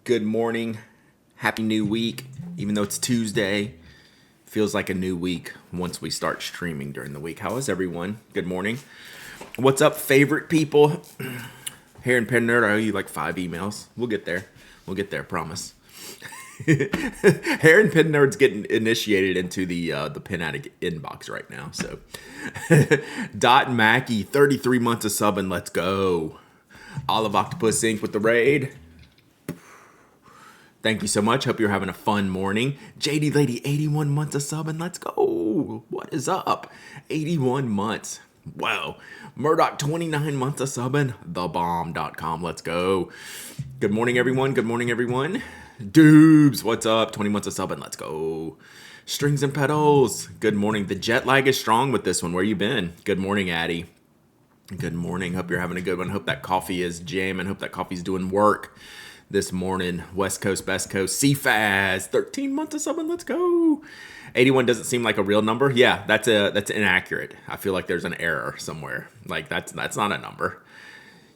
Good morning. Happy new week. Even though it's Tuesday, feels like a new week once we start streaming during the week. How is everyone? Good morning. What's up, favorite people? Here in Pen Nerd, I owe you like 5 emails. We'll get there. Promise. Hair and Pen Nerd's getting initiated into the Pen Addict inbox right now. So, Dot Mackey, 33 months of subbing. Let's go. Olive Octopus Inc. with the raid. Thank you so much. Hope you're having a fun morning. JD Lady, 81 months of subbing. Let's go. What is up? 81 months. Wow. Murdoch, 29 months of subbing. Thebomb.com. Let's go. Good morning, everyone. Doobs, what's up? 20 months of subbing. Let's go. Strings and pedals. Good morning. The jet lag is strong with this one. Where you been? Good morning, Addie. Good morning. Hope you're having a good one. Hope that coffee is jamming. Hope that coffee's doing work this morning. West Coast, Best Coast. CFAS, 13 months of subbing. Let's go. 81 doesn't seem like a real number. Yeah, that's inaccurate. I feel like there's an error somewhere. Like that's not a number.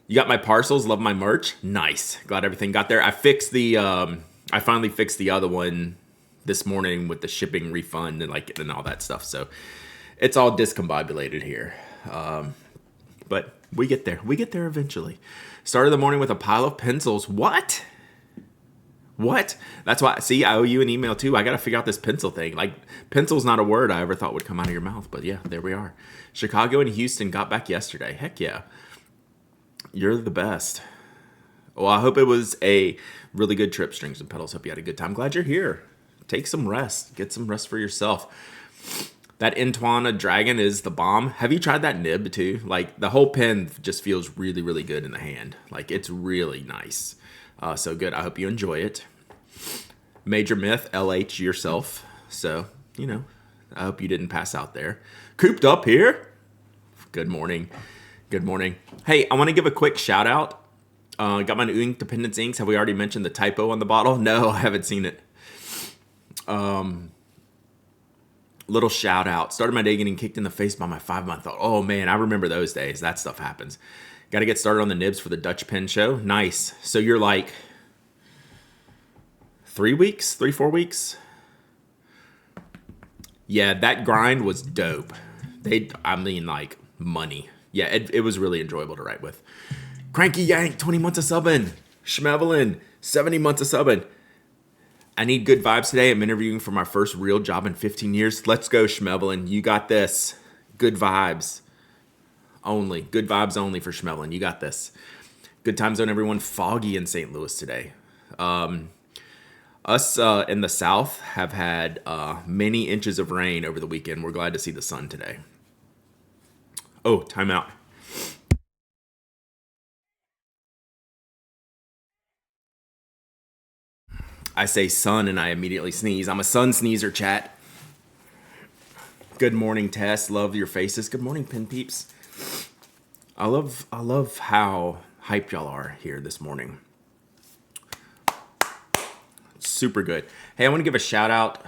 You got my parcels. Love my merch. Nice. Glad everything got there. I finally fixed the other one this morning with the shipping refund and all that stuff. So it's all discombobulated here. But we get there. We get there eventually. Started the morning with a pile of pencils. What? That's why. See, I owe you an email too. I got to figure out this pencil thing. Like, pencil's not a word I ever thought would come out of your mouth. But yeah, there we are. Chicago and Houston got back yesterday. Heck yeah. You're the best. Well, I hope it was a really good trip, Strings and Pedals. Hope you had a good time. Glad you're here. Take some rest. Get some rest for yourself. That Intuana Dragon is the bomb. Have you tried that nib too? Like, the whole pen just feels really, really good in the hand. Like, it's really nice. So good. I hope you enjoy it. Major myth, LH yourself. So, I hope you didn't pass out there. Cooped up here. Good morning. Hey, I want to give a quick shout out. Got my new Independence inks. Have we already mentioned the typo on the bottle? No, I haven't seen it. Little shout out. Started my day getting kicked in the face by my 5-month-old. Oh man, I remember those days. That stuff happens. Got to get started on the nibs for the Dutch pen show. Nice. So you're like 4 weeks? Yeah, that grind was dope. Like money. Yeah, it was really enjoyable to write with. Cranky Yank, 20 months of subbing. Schmevelin, 70 months of subbing. I need good vibes today. I'm interviewing for my first real job in 15 years. Let's go, Schmevelin. You got this. Good vibes only. Good vibes only for Schmevelin. You got this. Good time zone, everyone. Foggy in St. Louis today. Us in the south have had many inches of rain over the weekend. We're glad to see the sun today. Oh, timeout. I say sun and I immediately sneeze. I'm a sun sneezer, chat. Good morning, Tess. Love your faces. Good morning, Pin Peeps. I love how hyped y'all are here this morning. Super good. Hey, I want to give a shout out.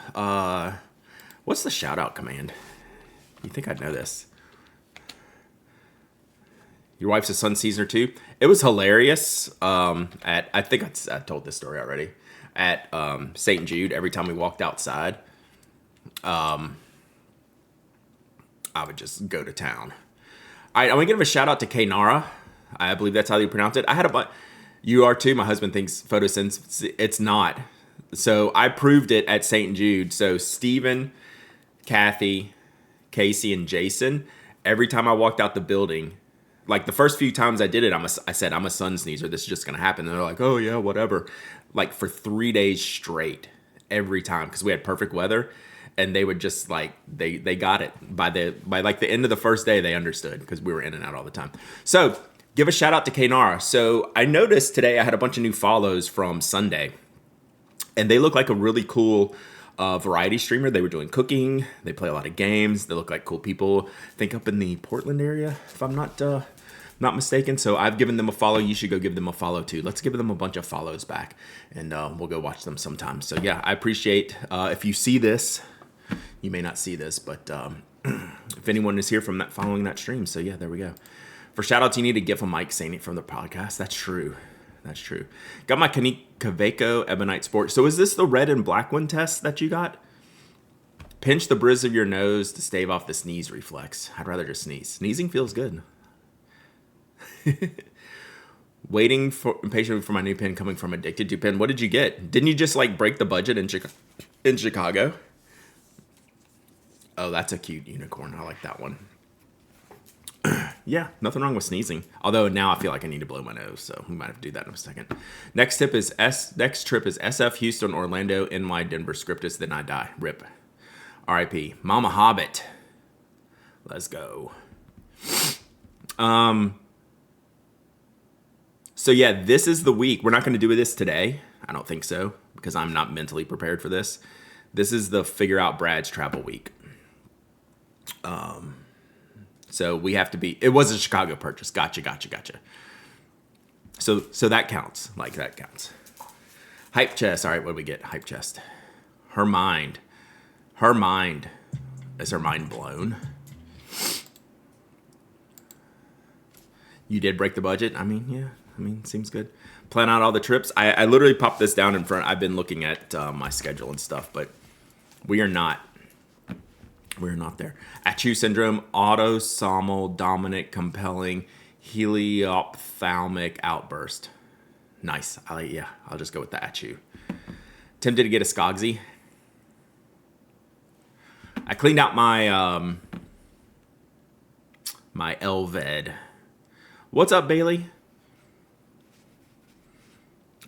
What's the shout out command? You think I'd know this? Your wife's a sun sneezer too? It was hilarious. I think I told this story already. At St. Jude, every time we walked outside, I would just go to town. All right, I want to give a shout out to Kaynara. I believe that's how you pronounce it. I had a bunch. You are too. My husband thinks photosynthesis. It's not. So I proved it at St. Jude. So Stephen, Kathy, Casey, and Jason, every time I walked out the building, like the first few times I did it, I said, I'm a sun sneezer. This is just going to happen. And they're like, oh yeah, whatever. Like for 3 days straight, every time, because we had perfect weather, and they would just like, they got it by like the end of the first day. They understood because we were in and out all the time. So give a shout out to Kaynara. So I noticed today I had a bunch of new follows from Sunday, and they look like a really cool variety streamer. They were doing cooking. They play a lot of games. They look like cool people. I think up in the Portland area, if I'm not mistaken. So I've given them a follow. You should go give them a follow too. Let's give them a bunch of follows back, and we'll go watch them sometime. So yeah, I appreciate if you see this. You may not see this, but if anyone is here from that following that stream. So yeah, there we go. For shout outs, you need a gif of Mike saying it from the podcast. That's true. That's true. Got my Kaweco Ebonite Sport. So is this the red and black one test that you got? Pinch the bridge of your nose to stave off the sneeze reflex. I'd rather just sneeze. Sneezing feels good. Waiting for impatiently for my new pen coming from Addicted to Pen. What did you get? Didn't you just like break the budget in Chicago? Oh, that's a cute unicorn. I like that one. Yeah, nothing wrong with sneezing. Although now I feel like I need to blow my nose, so we might have to do that in a second. Next trip is SF Houston, Orlando, NY, Denver, Scriptus, then I die. RIP. RIP. Mama Hobbit. Let's go. So yeah, this is the week. We're not going to do this today. I don't think so, because I'm not mentally prepared for this. This is the figure out Brad's travel week. So we have to be, it was a Chicago purchase. Gotcha. So that counts. Like that counts. Hype chest. All right, what do we get? Hype chest. Her mind. Is her mind blown? You did break the budget? I mean, yeah. Seems good. Plan out all the trips. I literally popped this down in front. I've been looking at my schedule and stuff, but we're not there. Achu syndrome, autosomal dominant compelling heliophthalmic outburst. Nice. I'll just go with the Achu. Tempted to get a Skogsy. I cleaned out my my Elved. What's up, Bailey?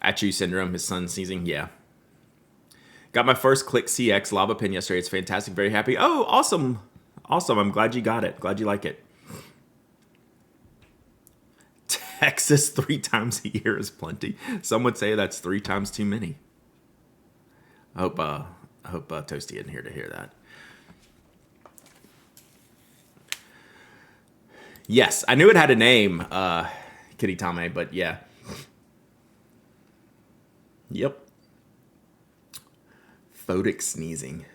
Achu syndrome, his son sneezing. Yeah. Got my first Click CX lava pen yesterday. It's fantastic. Very happy. Oh, awesome. I'm glad you got it. Glad you like it. Texas 3 times a year is plenty. Some would say that's 3 times too many. I hope Toasty isn't here to hear that. Yes, I knew it had a name, Kitty Tame, but yeah. Yep. Photic sneezing.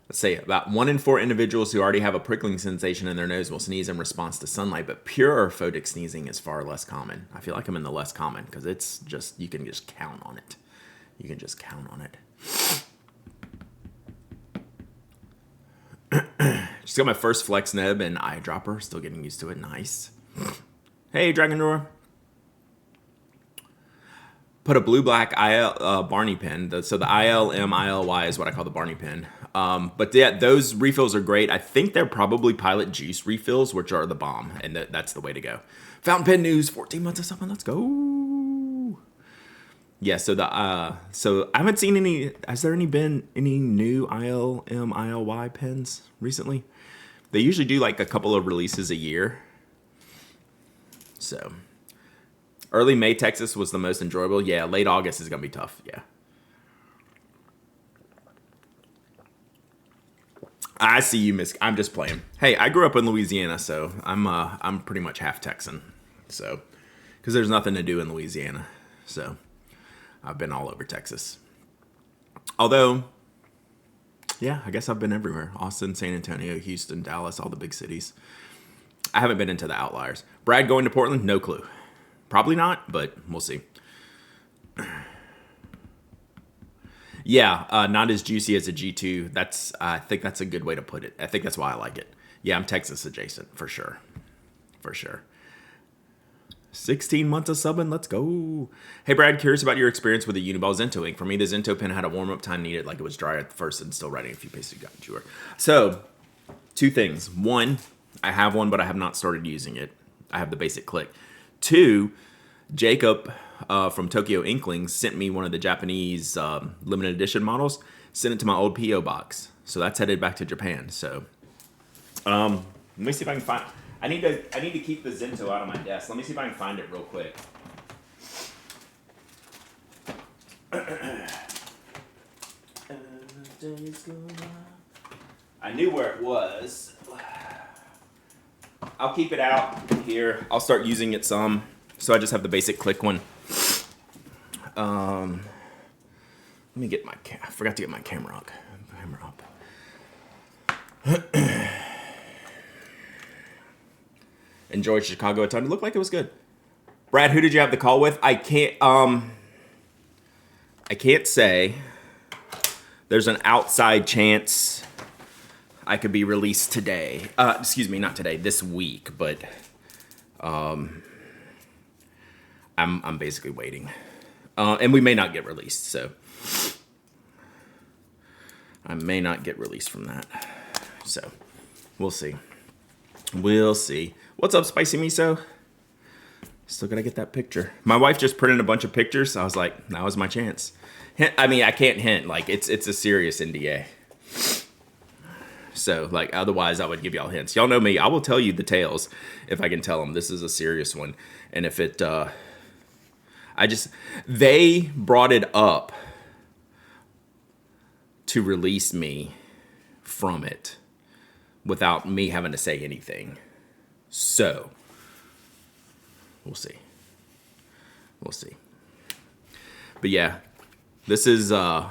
Let's say about 1 in 4 individuals who already have a prickling sensation in their nose will sneeze in response to sunlight, but pure photic sneezing is far less common. I feel like I'm in the less common because it's just, you can just count on it. Just got my first flex nib and eyedropper. Still getting used to it. Nice. Hey, Dragon Roar. Put a blue-black Barney pen. So the ILM, ILY is what I call the Barney pen. But yeah, those refills are great. I think they're probably Pilot Juice refills, which are the bomb. And that's the way to go. Fountain pen news. 14 months of something. Let's go. Yeah, so I haven't seen any. Has there been any new ILM, ILY pens recently? They usually do like a couple of releases a year. So early May, Texas was the most enjoyable. Yeah, late August is gonna be tough. Yeah. I see you, Miss. I'm just playing. Hey, I grew up in Louisiana, so I'm pretty much half Texan. So, because there's nothing to do in Louisiana, so I've been all over Texas. Although, yeah, I guess I've been everywhere. Austin, San Antonio, Houston, Dallas, all the big cities. I haven't been into the outliers. Brad going to Portland? No clue. Probably not, but we'll see. Yeah, not as juicy as a G2. I think that's a good way to put it. I think that's why I like it. Yeah, I'm Texas adjacent, for sure. 16 months of subbing, let's go. Hey Brad, curious about your experience with the Uniball Zento ink. For me, the Zento pen had a warm-up time needed, like it was dry at first and still writing a few pages got newer. So, 2 things. 1, I have one, but I have not started using it. I have the basic click. 2, Jacob from Tokyo Inklings sent me one of the Japanese limited edition models, sent it to my old P.O. box. So that's headed back to Japan. So, let me see if I can find... I need to keep the Zento out of my desk. Let me see if I can find it real quick. I knew where it was. I'll keep it out here. I'll start using it some. So I just have the basic click one. Let me get my I forgot to get my camera up. enjoyed Chicago a ton. It looked like it was good. Brad, who did you have the call with? I can't say. There's an outside chance I could be released today. Excuse me, not today, this week, but I'm basically waiting. And we may not get released, so I may not get released from that. So we'll see. We'll see. What's up, Spicy Miso? Still gotta get that picture. My wife just printed a bunch of pictures. So I was like, that was my chance. I mean, I can't hint. Like, it's a serious NDA. So, like, otherwise I would give y'all hints. Y'all know me. I will tell you the tales if I can tell them. This is a serious one. And if it, they brought it up to release me from it without me having to say anything. So, we'll see. We'll see. But yeah, this is, yeah.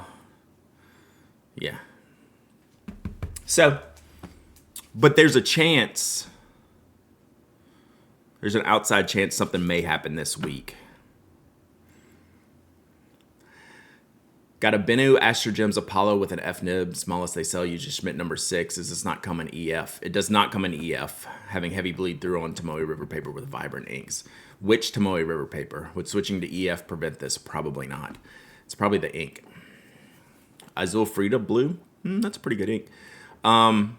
So, but there's a chance, there's an outside chance something may happen this week. Got a Bennu Astro Gems Apollo with an F nib, smallest they sell, usually Schmidt number 6. Does this not come in EF? It does not come in EF, having heavy bleed through on Tomoe River paper with vibrant inks. Which Tomoe River paper? Would switching to EF prevent this? Probably not. It's probably the ink. Azul Frida Blue? That's a pretty good ink. I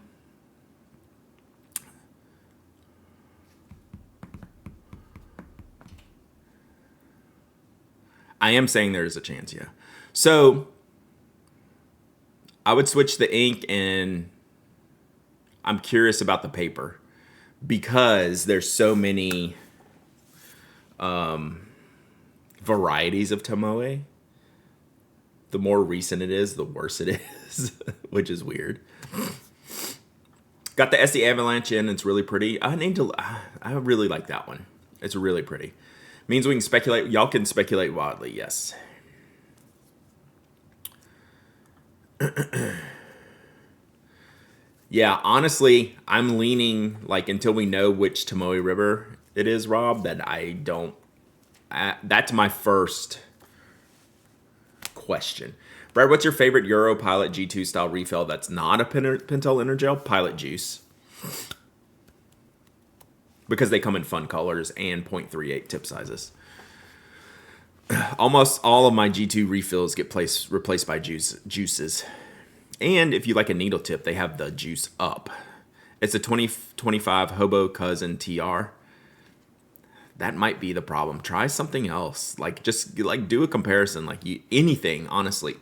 am saying there is a chance, yeah. So I would switch the ink, and I'm curious about the paper because there's so many varieties of Tomoe. The more recent it is, the worse it is, which is weird. Got the SE Avalanche in. It's really pretty. I really like that one. It's really pretty. Means we can speculate. Y'all can speculate wildly, yes. Yeah, honestly, I'm leaning, like, until we know which Tomoe River it is, Rob, that I don't... that's my first question. Brad, what's your favorite Euro Pilot G2 style refill that's not a Pentel Energel? Pilot Juice. Because they come in fun colors and 0.38 tip sizes. Almost all of my G2 refills get replaced by juices. And if you like a needle tip, they have the Juice Up. It's a 2025 Hobo Cousin TR. That might be the problem. Try something else. Like, just like do a comparison. Like, anything, honestly.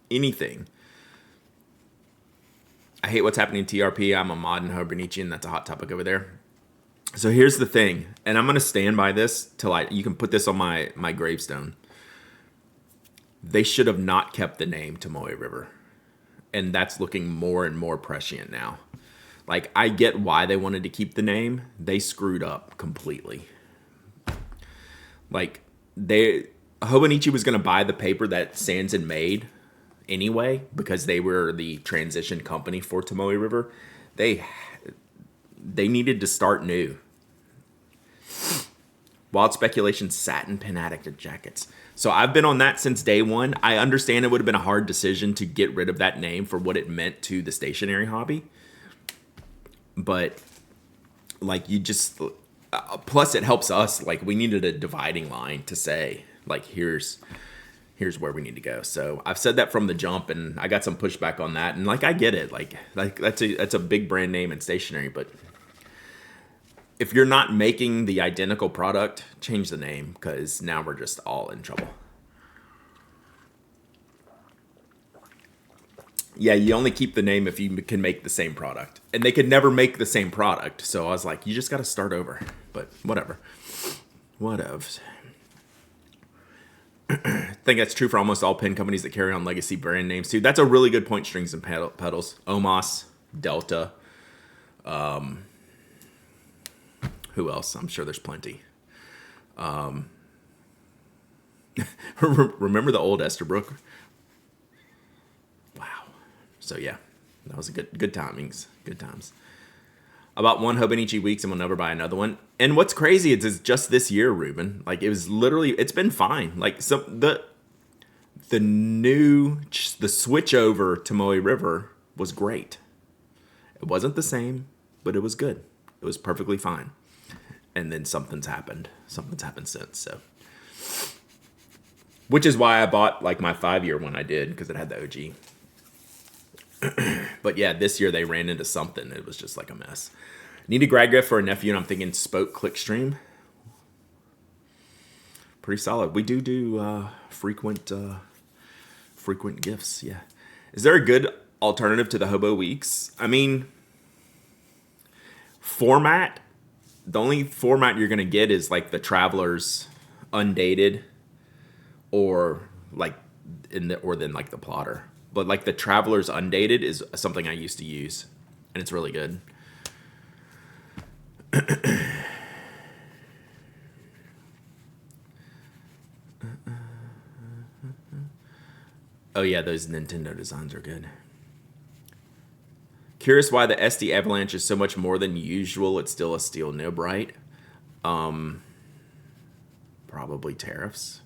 Anything. I hate what's happening in TRP. I'm a mod in Hobonichi, that's a hot topic over there. So here's the thing, and I'm going to stand by this till you can put this on my gravestone. They should have not kept the name Tomoe River. And that's looking more and more prescient now. Like, I get why they wanted to keep the name. They screwed up completely. Like, Hobonichi was going to buy the paper that Sanzen made anyway, because they were the transition company for Tomoe River. They needed to start new. Wild speculation, satin pen addict jackets. So I've been on that since day one. I understand it would have been a hard decision to get rid of that name for what it meant to the stationery hobby. But, like, you just... plus, it helps us. Like, we needed a dividing line to say, like, here's where we need to go. So I've said that from the jump, and I got some pushback on that. And, like, I get it. Like that's a big brand name in stationery, but if you're not making the identical product, change the name, because now we're just all in trouble. Yeah, you only keep the name if you can make the same product. And they could never make the same product. So I was like, you just got to start over. But whatever. Whatevs. I think that's true for almost all pen companies that carry on legacy brand names too. That's a really good point, Strings and Pedals. Omos, Delta. Who else? I'm sure there's plenty. Remember the old Esterbrook? Wow. So yeah, that was a good timings. Good times. About one Hobonichi weeks and we'll never buy another one. And what's crazy is it's just this year, Ruben. Like it was literally, it's been fine. Like the switch over to Tomoe River was great. It wasn't the same, but it was good. It was perfectly fine. And then something's happened. Something's happened since. So, which is why I bought like my 5-year one I did because it had the OG. But yeah, this year they ran into something. It was just like a mess. Need a grad gift for a nephew, and I'm thinking Spoke Clickstream. Pretty solid. We do frequent gifts. Yeah. Is there a good alternative to the Hobo Weeks? I mean, format. The only format you're gonna get is like the Travelers Undated, or like then like the Plotter. But like the Travelers Undated is something I used to use, and it's really good. Oh yeah, those Nintendo designs are good. Curious why the SD Avalanche is so much more than usual. It's still a steel nib, right? Probably tariffs.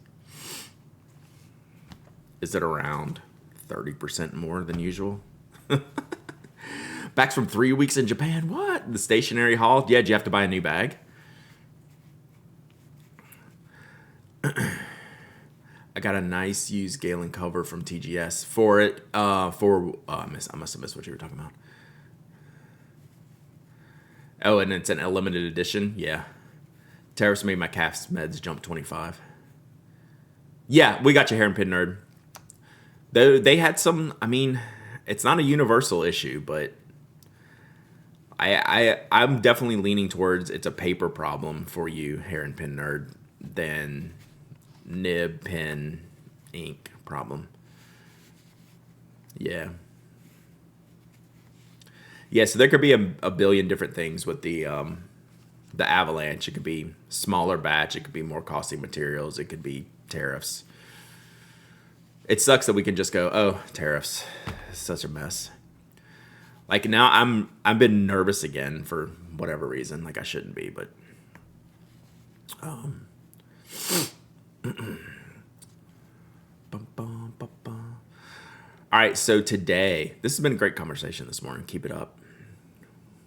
Is it around 30% more than usual? Back from 3 weeks in Japan. What? The stationery haul? Yeah, did you have to buy a new bag? I got a nice used Galen cover from TGS for it. I must have missed what you were talking about. Oh, and it's a limited edition. Yeah. Tariffs made my calf's meds jump 25. Yeah, we got you, Hair and Pin Nerd. They had some. I mean, it's not a universal issue, but I'm definitely leaning towards it's a paper problem for you, Hair and Pin Nerd, than nib, pen, ink problem. Yeah. Yeah, so there could be a billion different things with the Avalanche. It could be smaller batch. It could be more costly materials. It could be tariffs. It sucks that we can just go, oh, tariffs. It's such a mess. Like now I've been nervous again for whatever reason. Like I shouldn't be, but all right, so today, this has been a great conversation this morning. Keep it up.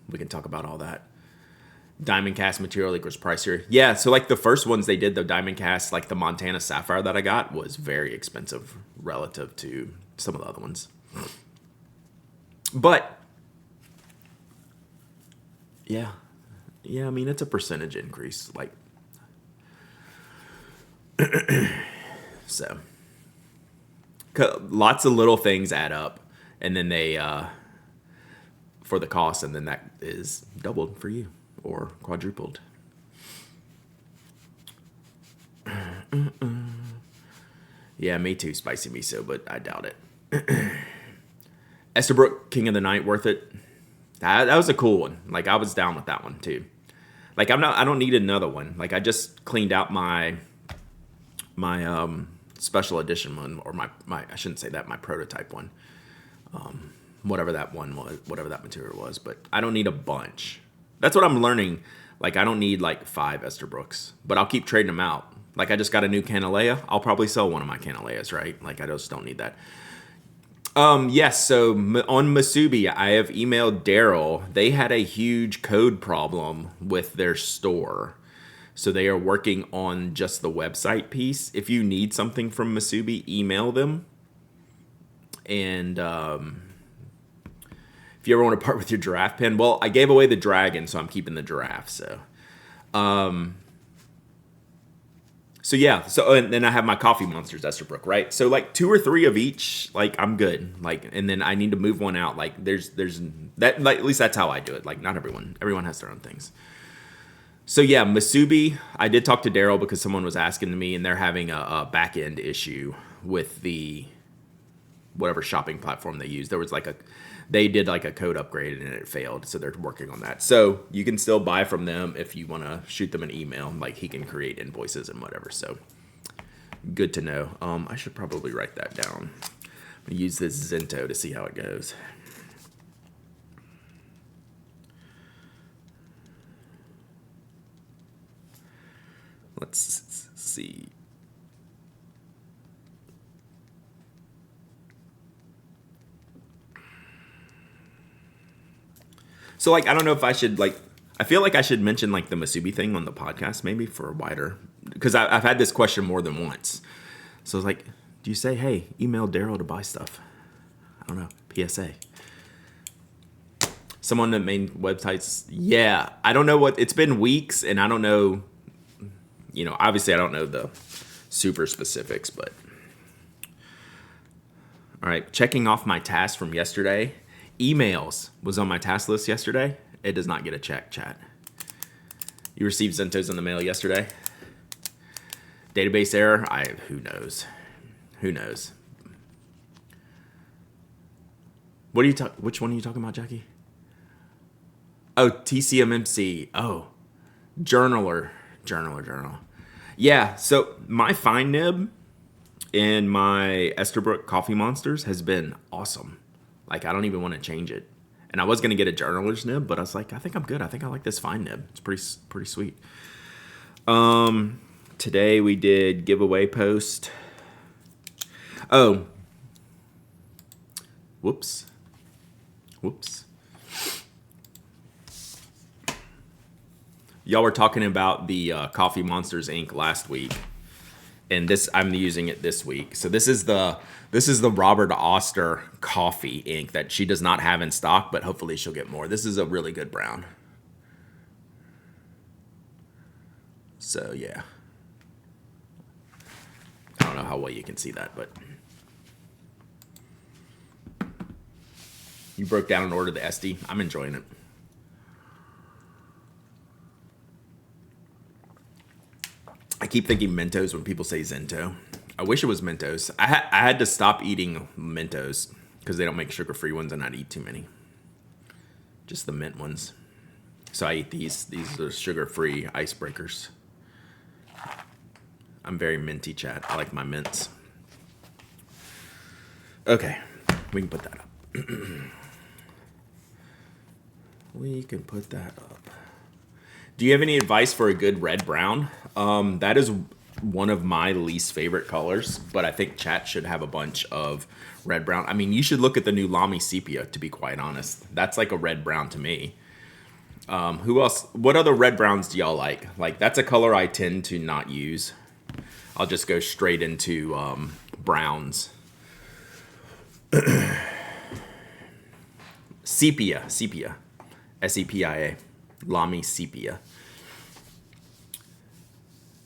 We can talk about all that. Diamond cast material equals pricier. Yeah, so like the first ones they did, the diamond cast, like the Montana Sapphire that I got was very expensive relative to some of the other ones. But yeah, I mean, it's a percentage increase. Like, so lots of little things add up, and then they for the cost, and then that is doubled for you or quadrupled. Yeah, me too, spicy miso, but I doubt it. Esterbrook, King of the Night, worth it. That was a cool one. Like I was down with that one too. Like I don't need another one. Like I just cleaned out my special edition one, or my I shouldn't say that, my prototype one. Whatever that one was, whatever that material was, but I don't need a bunch. That's what I'm learning. Like I don't need like 5 Esterbrookes, but I'll keep trading them out. Like I just got a new Canalea. I'll probably sell one of my Canaleas, right? Like I just don't need that. Yes, so on Masubi, I have emailed Daryl. They had a huge code problem with their store. So they are working on just the website piece. If you need something from Masubi, email them. And if you ever want to part with your giraffe pen, well, I gave away the dragon, so I'm keeping the giraffe. So, yeah. So and then I have my Coffee Monsters Esterbrook, right? So like 2 or 3 of each, like I'm good. Like, and then I need to move one out. Like there's that. Like at least that's how I do it. Like not everyone has their own things. So yeah, Masubi, I did talk to Daryl because someone was asking me, and they're having a back end issue with the whatever shopping platform they use. They did like a code upgrade and it failed, so they're working on that. So you can still buy from them if you want to shoot them an email. Like he can create invoices and whatever. So good to know. I should probably write that down. I'm gonna use this Zento to see how it goes. Let's see. So like, I don't know if I should like. I feel like I should mention like the Masubi thing on the podcast maybe for a wider, because I've had this question more than once. So it's like, do you say, hey, email Daryl to buy stuff? I don't know. PSA. Someone that made websites. Yeah, I don't know what. It's been weeks, and I don't know. You know, obviously I don't know the super specifics, but all right. Checking off my task from yesterday. Emails was on my task list yesterday. It does not get a check, chat. You received Zentos in the mail yesterday. Database error. Who knows? Who knows? What are you Which one are you talking about, Jackie? Oh, TCMMC. Oh, journaler. Yeah, so my fine nib in my Esterbrook Coffee Monsters has been awesome. Like, I don't even want to change it. And I was going to get a journaler's nib, but I was like, I think I'm good. I think I like this fine nib. It's pretty sweet. Today we did giveaway post. Oh. Whoops. Y'all were talking about the Coffee Monsters ink last week, and I'm using it this week. So this is the Robert Oster coffee ink that she does not have in stock, but hopefully she'll get more. This is a really good brown. So yeah, I don't know how well you can see that, but you broke down and ordered the SD. I'm enjoying it. I keep thinking Mentos when people say Zento. I wish it was Mentos. I had to stop eating Mentos because they don't make sugar-free ones, and I'd eat too many. Just the mint ones. So I eat these. These are sugar-free icebreakers. I'm very minty, chat. I like my mints. Okay, we can put that up. We can put that up. Do you have any advice for a good red-brown? That is one of my least favorite colors, but I think chat should have a bunch of red-brown. I mean, you should look at the new Lamy Sepia, to be quite honest. That's like a red-brown to me. Who else? What other red-browns do y'all like? Like, that's a color I tend to not use. I'll just go straight into browns. Sepia. SEPIA. Lamy Sepia.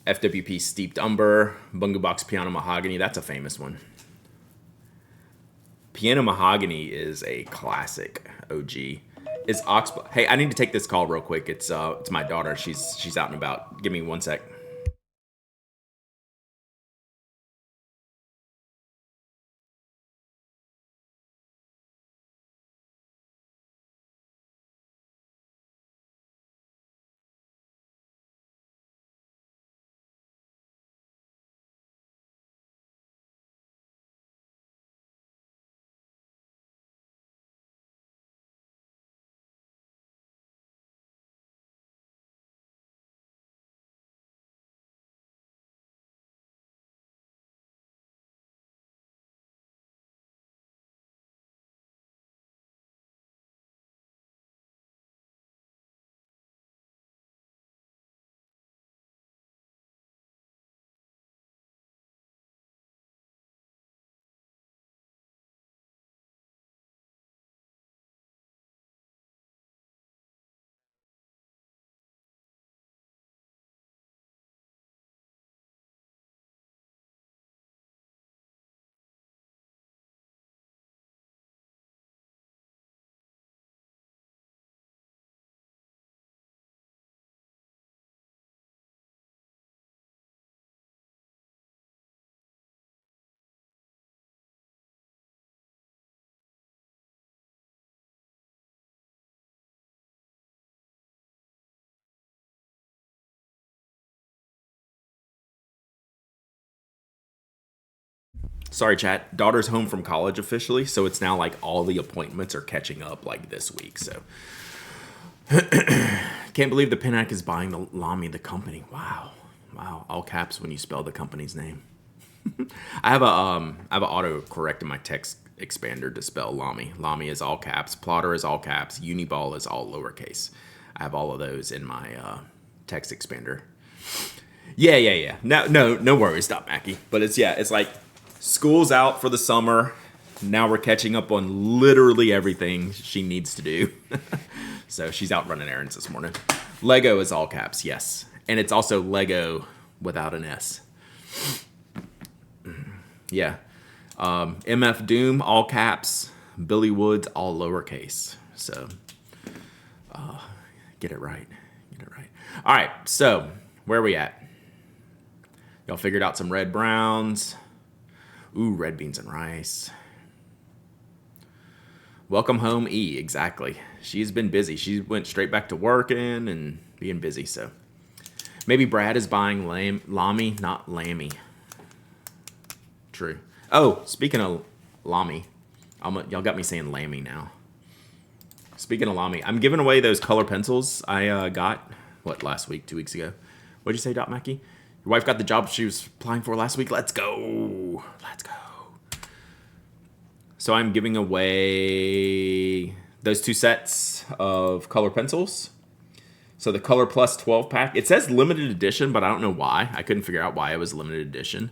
FWP Steeped Umber. Bunga Box Piano Mahogany. That's a famous one. Piano Mahogany is a classic OG. Is Oxbow... Hey, I need to take this call real quick. It's my daughter. She's out and about. Give me 1 sec. Sorry, chat. Daughter's home from college officially, so it's now like all the appointments are catching up like this week. So can't believe the Pinac is buying the Lamy, the company. Wow. Wow, all caps when you spell the company's name. I have an auto correct in my text expander to spell Lamy. Lamy is all caps. Plotter is all caps. Uniball is all lowercase. I have all of those in my text expander. Yeah. No worries, Stop Mackie. But it's like school's out for the summer. Now we're catching up on literally everything she needs to do. So she's out running errands this morning. Lego is all caps, yes. And it's also Lego without an S. Yeah. MF Doom, all caps. Billy Woods, all lowercase. So, get it right. All right, so where are we at? Y'all figured out some red browns. Ooh, red beans and rice. Welcome home, E. Exactly. She's been busy. She went straight back to working and being busy, so. Maybe Brad is buying Lamy, not Lamy. True. Oh, speaking of Lamy, y'all got me saying Lamy now. Speaking of Lamy, I'm giving away those color pencils I got, last week, 2 weeks ago. What'd you say, Dot Mackie? Your wife got the job she was applying for last week? Let's go. So I'm giving away those 2 sets of color pencils. So the Color Plus 12 pack, it says limited edition, but I don't know why. I couldn't figure out why it was limited edition.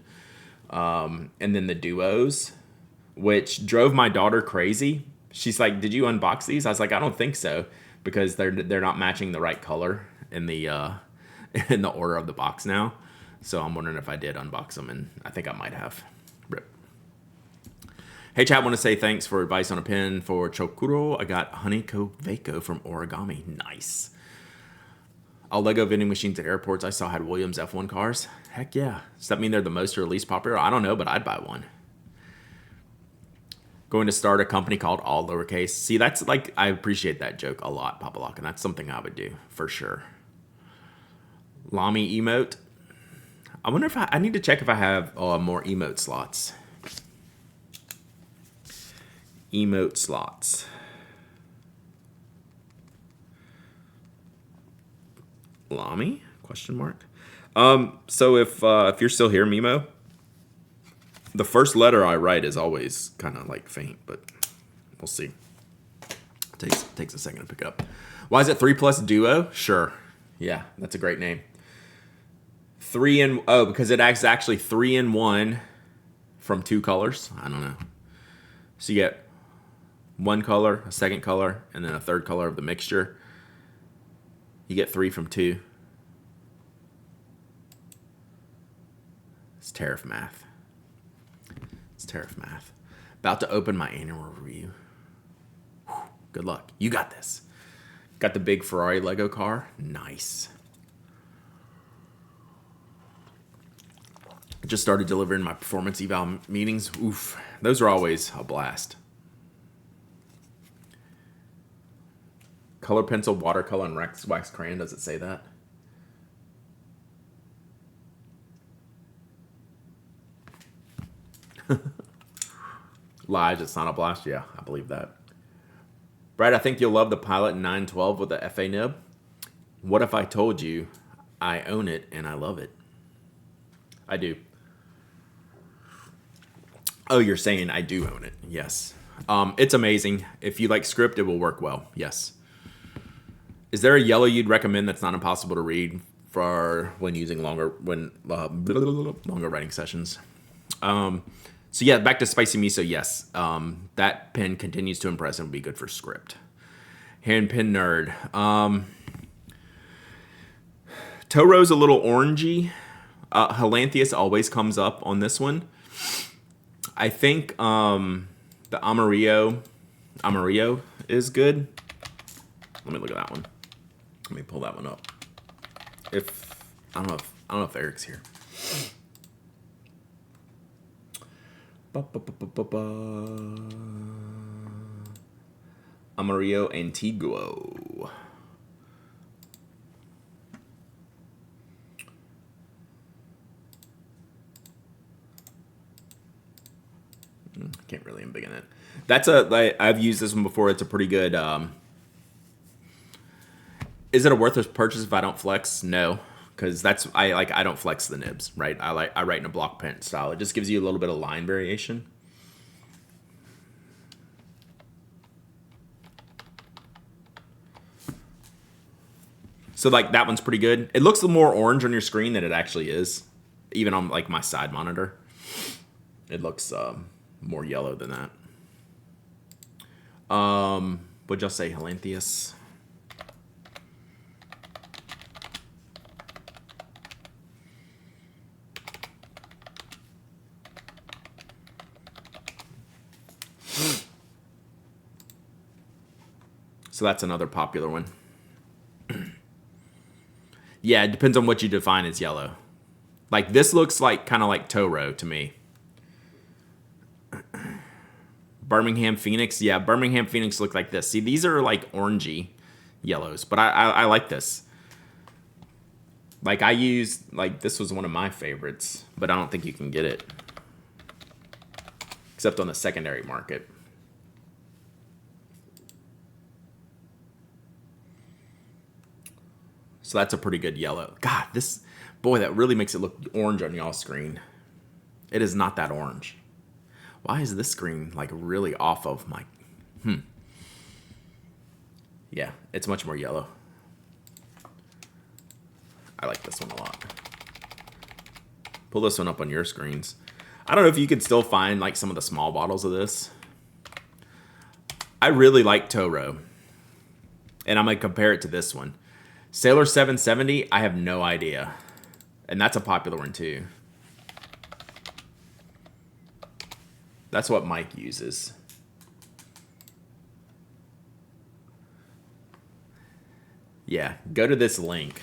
And then the duos, which drove my daughter crazy. She's like, "Did you unbox these?" I was like, "I don't think so," because they're not matching the right color in the in the order of the box now. So I'm wondering if I did unbox them, and I think I might have. Rip. Hey chat, want to say thanks for advice on a pen for Chokuro. I got Honeyco Vaco from Origami. Nice. All Lego vending machines at airports I saw had Williams F1 cars. Heck yeah. Does that mean they're the most or least popular? I don't know, but I'd buy one. Going to start a company called All Lowercase. See, that's like, I appreciate that joke a lot, Papa Lock, and that's something I would do for sure. Lamy emote. I wonder if I need to check if I have more emote slots. Emote slots. Lamy? Question mark. So if you're still here, Mimo, the first letter I write is always kind of like faint, but we'll see. Takes a second to pick up. Why is it 3+ duo? Sure. Yeah, that's a great name. Because it acts actually 3 in 1 from 2 colors. I don't know. So you get 1 color, a second color, and then a third color of the mixture. You get 3 from 2. It's tariff math. About to open my annual review. Whew, good luck. You got this. Got the big Ferrari Lego car. Nice. Just started delivering my performance eval meetings. Oof. Those are always a blast. Color pencil, watercolor, and wax crayon. Does it say that? Lies, it's not a blast. Yeah, I believe that. Brad, I think you'll love the Pilot 912 with the FA nib. What if I told you I own it and I love it? I do. Oh, you're saying I do own it. Yes. It's amazing. If you like script, it will work well. Yes. Is there a yellow you'd recommend that's not impossible to read for when using longer writing sessions? So yeah, back to Spicy Miso. Yes, that pen continues to impress and would be good for script. Hand pen nerd. Toro's a little orangey. Helantheus always comes up on this one. I think the Amarillo is good. Let me look at that one. Let me pull that one up. I don't know if Eric's here. Amarillo Antiguo. Can't really embiggen it. I've used this one before. It's a pretty good. Is it a worthless purchase if I don't flex? No, because I don't flex the nibs, right? I write in a block pen style. It just gives you a little bit of line variation. So like that one's pretty good. It looks a little more orange on your screen than it actually is, even on like my side monitor. It looks more yellow than that. What'd y'all say, Helanthius? So that's another popular one. Yeah, it depends on what you define as yellow. Like this looks like kind of like Toro to me. Birmingham Phoenix. Yeah, Birmingham Phoenix look like this. See, these are like orangey yellows, but I like this. Like I used, like this was one of my favorites, but I don't think you can get it. Except on the secondary market. So that's a pretty good yellow. God, this, boy, that really makes it look orange on y'all's screen. It is not that orange. Why is this screen like really off of my, Yeah, it's much more yellow. I like this one a lot. Pull this one up on your screens. I don't know if you can still find like some of the small bottles of this. I really like Toro. And I'm going to compare it to this one. Sailor 770, I have no idea. And that's a popular one too. That's what Mike uses. Yeah, go to this link.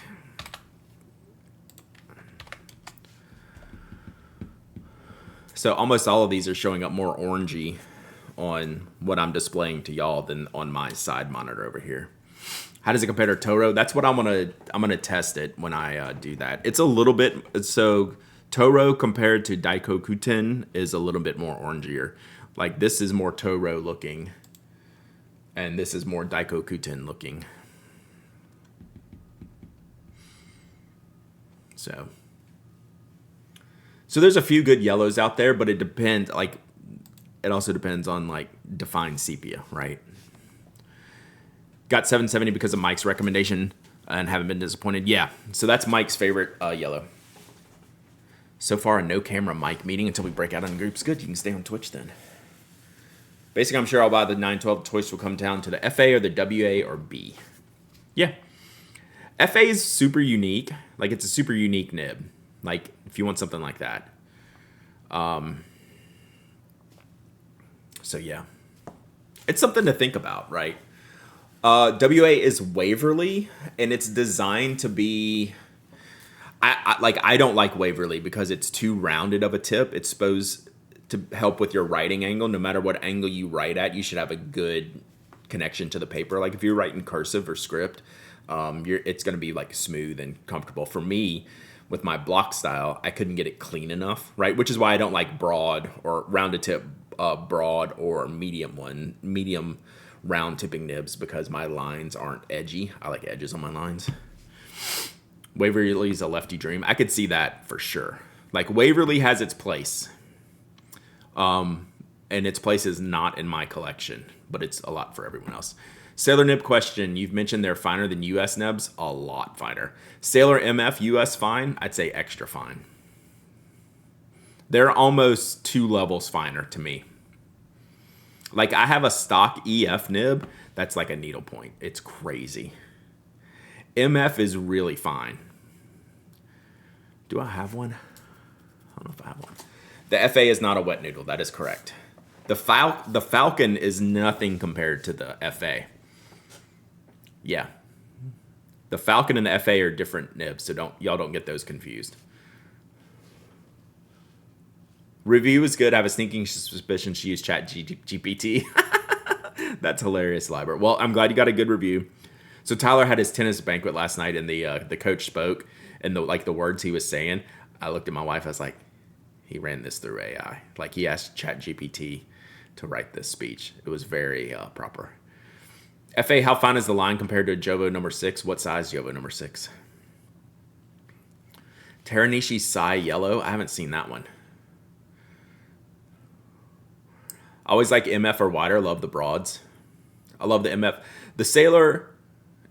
So almost all of these are showing up more orangey on what I'm displaying to y'all than on my side monitor over here. How does it compare to Toro? That's what I'm gonna test it when I do that. It's a little bit, so Toro compared to Daikokuten is a little bit more orangier. Like this is more Toro looking, and this is more Daikokuten looking. So there's a few good yellows out there, but it depends. Like it also depends on like defined sepia, right? Got 770 because of Mike's recommendation and haven't been disappointed. Yeah, so that's Mike's favorite yellow. So far, a no camera Mike meeting until we break out in groups. Good, you can stay on Twitch then. Basically, I'm sure I'll buy the 912. Choice will come down to the FA or the WA or B. Yeah. FA is super unique. Like, it's a super unique nib. Like, if you want something like that. So, yeah. It's something to think about, right? WA is Waverly, and it's designed to be... I don't like Waverly because it's too rounded of a tip. It's supposed to help with your writing angle. No matter what angle you write at, you should have a good connection to the paper. Like if you're writing cursive or script, it's going to be like smooth and comfortable. For me, with my block style, I couldn't get it clean enough, right? Which is why I don't like broad or rounded tip broad or medium round tipping nibs, because my lines aren't edgy. I like edges on my lines. Waverly's a lefty dream. I could see that for sure. Like Waverly has its place. And its place is not in my collection, but it's a lot for everyone else. Sailor nib question. You've mentioned they're finer than US nibs. A lot finer. Sailor MF US fine. I'd say extra fine. They're almost 2 levels finer to me. Like I have a stock EF nib that's like a needlepoint. It's crazy. MF is really fine. Do I have one? I don't know if I have one. The FA is not a wet noodle. That is correct. The Falcon is nothing compared to the FA. Yeah. The Falcon and the FA are different nibs, so y'all don't get those confused. Review is good. I have a sneaking suspicion she used ChatGPT. That's hilarious, Liber. Well, I'm glad you got a good review. So Tyler had his tennis banquet last night, and the coach spoke, and the words he was saying, I looked at my wife. I was like, he ran this through AI. Like he asked ChatGPT to write this speech. It was very proper. FA, how fine is the line compared to Jovo number 6? What size Jovo number 6? Teranishi Sai Yellow. I haven't seen that one. I always like MF or wider. Love the broads. I love the MF. The Sailor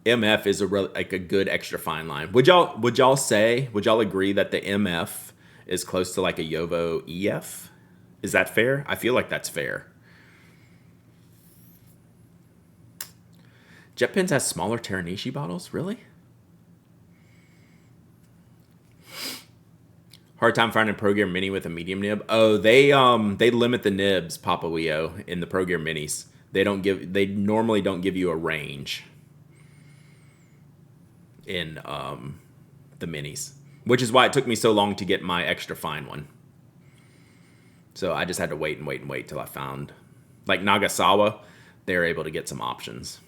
MF is like a good extra fine line. Would y'all agree that the MF is close to like a Yovo EF? Is that fair? I feel like that's fair. Jet Pens has smaller Teranishi bottles? Really? Hard time finding a Pro Gear Mini with a medium nib. Oh, they limit the nibs, Papa Weo, in the Pro Gear Minis. They normally don't give you a range in the minis, which is why it took me so long to get my extra fine one. So I just had to wait till I found, like Nagasawa, they're able to get some options.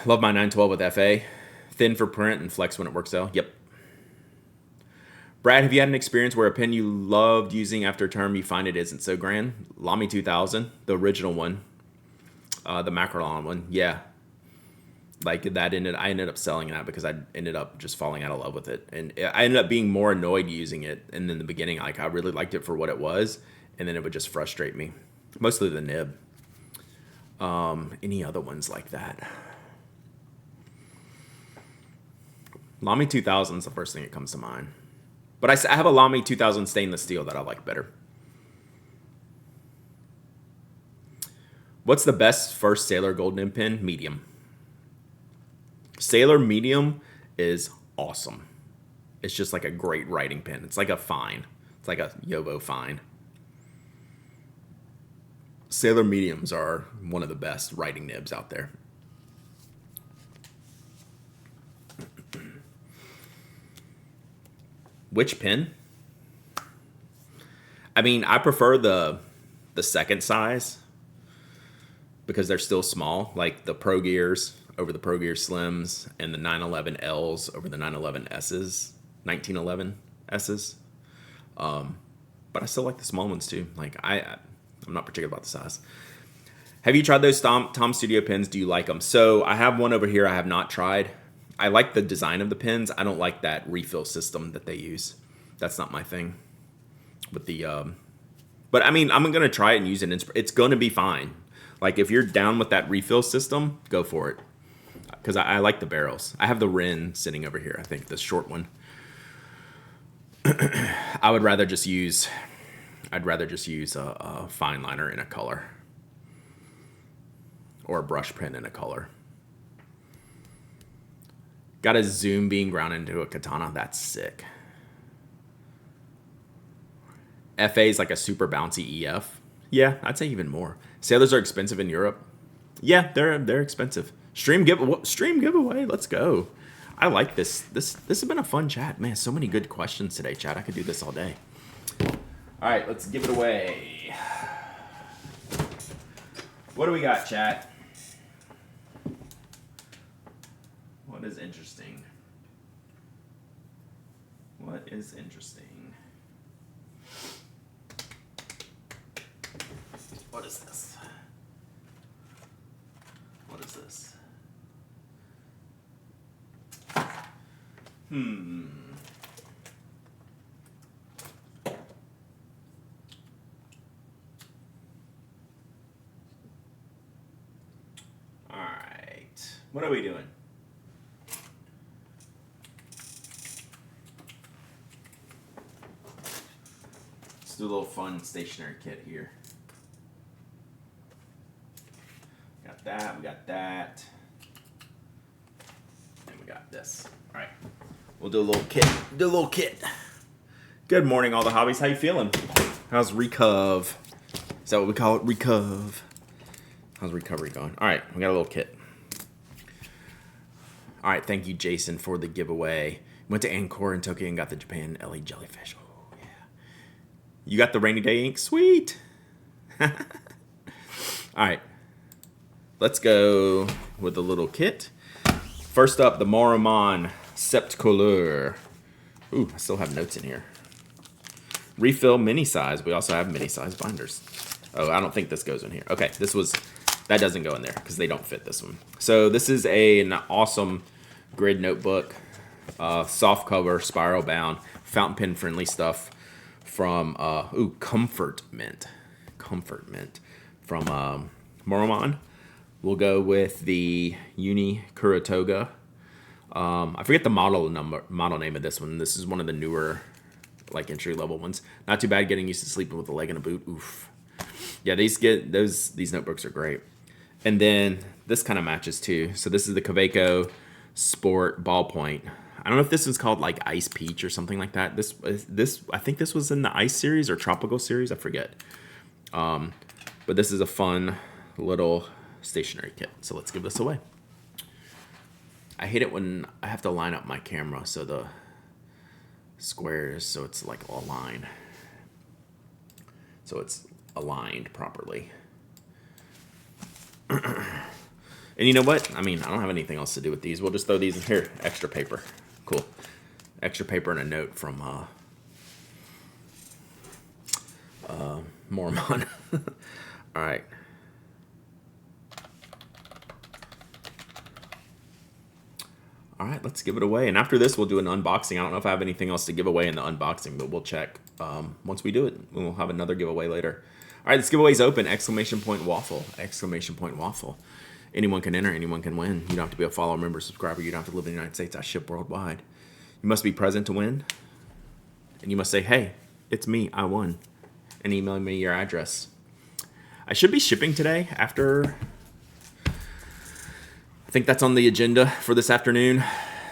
Love my 912 with FA. Thin for print and flex when it works out. Yep. Brad, have you had an experience where a pen you loved using after a term you find it isn't so grand? Lamy 2000, the original one. The Macrolon one. Yeah. Like that I ended up selling that because I ended up just falling out of love with it. And I ended up being more annoyed using it. And in the beginning, like I really liked it for what it was. And then it would just frustrate me. Mostly the nib. Any other ones like that? Lamy 2000 is the first thing that comes to mind. But I have a Lamy 2000 stainless steel that I like better. What's the best first Sailor Gold Nib pen? Medium. Sailor Medium is awesome. It's just like a great writing pen. It's like a fine. It's like a Yovo fine. Sailor Mediums are one of the best writing nibs out there. Which pen? I mean, I prefer the second size because they're still small, like the Pro Gears over the Pro Gear Slims and the 911Ls over the 911Ss, 1911Ss. But I still like the small ones too. Like I'm not particular about the size. Have you tried those Tom Studio pens? Do you like them? So I have one over here I have not tried. I like the design of the pens. I don't like that refill system that they use. That's not my thing. With the, but I mean, I'm gonna try it and use it. It's gonna be fine. Like if you're down with that refill system, go for it. Because I like the barrels. I have the Rin sitting over here. I think this short one. I'd rather just use a fine liner in a color, or a brush pen in a color. Got a Zoom being ground into a katana. That's sick. FA is like a super bouncy EF. Yeah, I'd say even more. Sailors are expensive in Europe. Yeah, they're expensive. Stream giveaway. Let's go. I like this. This has been a fun chat, man. So many good questions today, chat. I could do this all day. All right, let's give it away. What do we got, chat? What is interesting? What is interesting? What is this? What is this? All right. What are we doing? Let's do a little fun stationery kit here. Got that, we got that. And we got this. All right. We'll do a little kit. Good morning, all the hobbies. How you feeling? How's Recov? Is that what we call it? Recov. How's recovery going? All right, we got a little kit. All right, thank you, Jason, for the giveaway. Went to Angkor in Tokyo and got the Japan LA jellyfish. Oh, yeah. You got the rainy day ink? Sweet. All right. Let's go with a little kit. First up, the Moromon Sept Couleur. Ooh, I still have notes in here. Refill mini size. We also have mini size binders. Oh, I don't think this goes in here. Okay, that doesn't go in there because they don't fit this one. So this is an awesome grid notebook. soft cover, spiral bound, fountain pen friendly stuff from Comfort Mint from Moromon. We'll go with the Uni Kuratoga. I forget the model name of this one. This is one of the newer, like, entry level ones. Not too bad getting used to sleeping with a leg in a boot. Oof. Yeah, these notebooks are great. And then this kind of matches too. So this is the Kaweco Sport Ballpoint. I don't know if this is called like Ice Peach or something like that. This I think this was in the Ice series or Tropical series. I forget. But this is a fun little stationery kit. So let's give this away. I hate it when I have to line up my camera so the squares, so it's like aligned. So it's aligned properly. And you know what? I mean, I don't have anything else to do with these. We'll just throw these in here. Extra paper. Cool. Extra paper and a note from Mormon. All right. All right, let's give it away. And after this, we'll do an unboxing. I don't know if I have anything else to give away in the unboxing, but we'll check once we do it. We'll have another giveaway later. All right, this giveaway is open. Exclamation point waffle. Exclamation point waffle. Anyone can enter. Anyone can win. You don't have to be a follower, member, subscriber. You don't have to live in the United States. I ship worldwide. You must be present to win. And you must say, hey, it's me. I won. And email me your address. I should be shipping today after... I think that's on the agenda for this afternoon,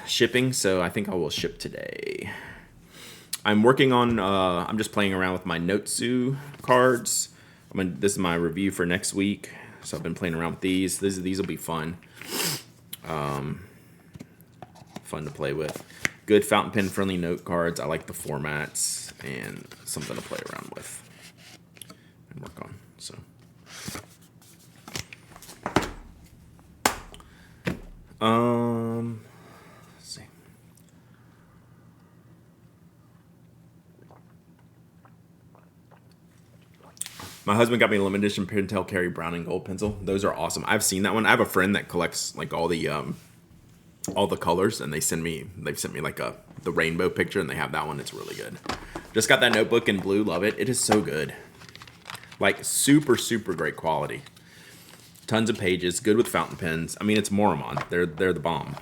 shipping, so I think I will ship today. I'm working on, I'm just playing around with my Notsu cards. This is my review for next week, so I've been playing around with these. These will be fun. Fun to play with. Good fountain pen friendly note cards. I like the formats and something to play around with and work on, so. Let's see. My husband got me a limited edition Pentel Carry Brown and Gold pencil. Those are awesome. I've seen that one. I have a friend that collects like all the colors, and they've sent me like the rainbow picture, and they have that one. It's really good. Just got that notebook in blue. Love it. It is so good. Like super, super great quality. Tons of pages. Good with fountain pens. I mean, it's Moromon. They're the bomb.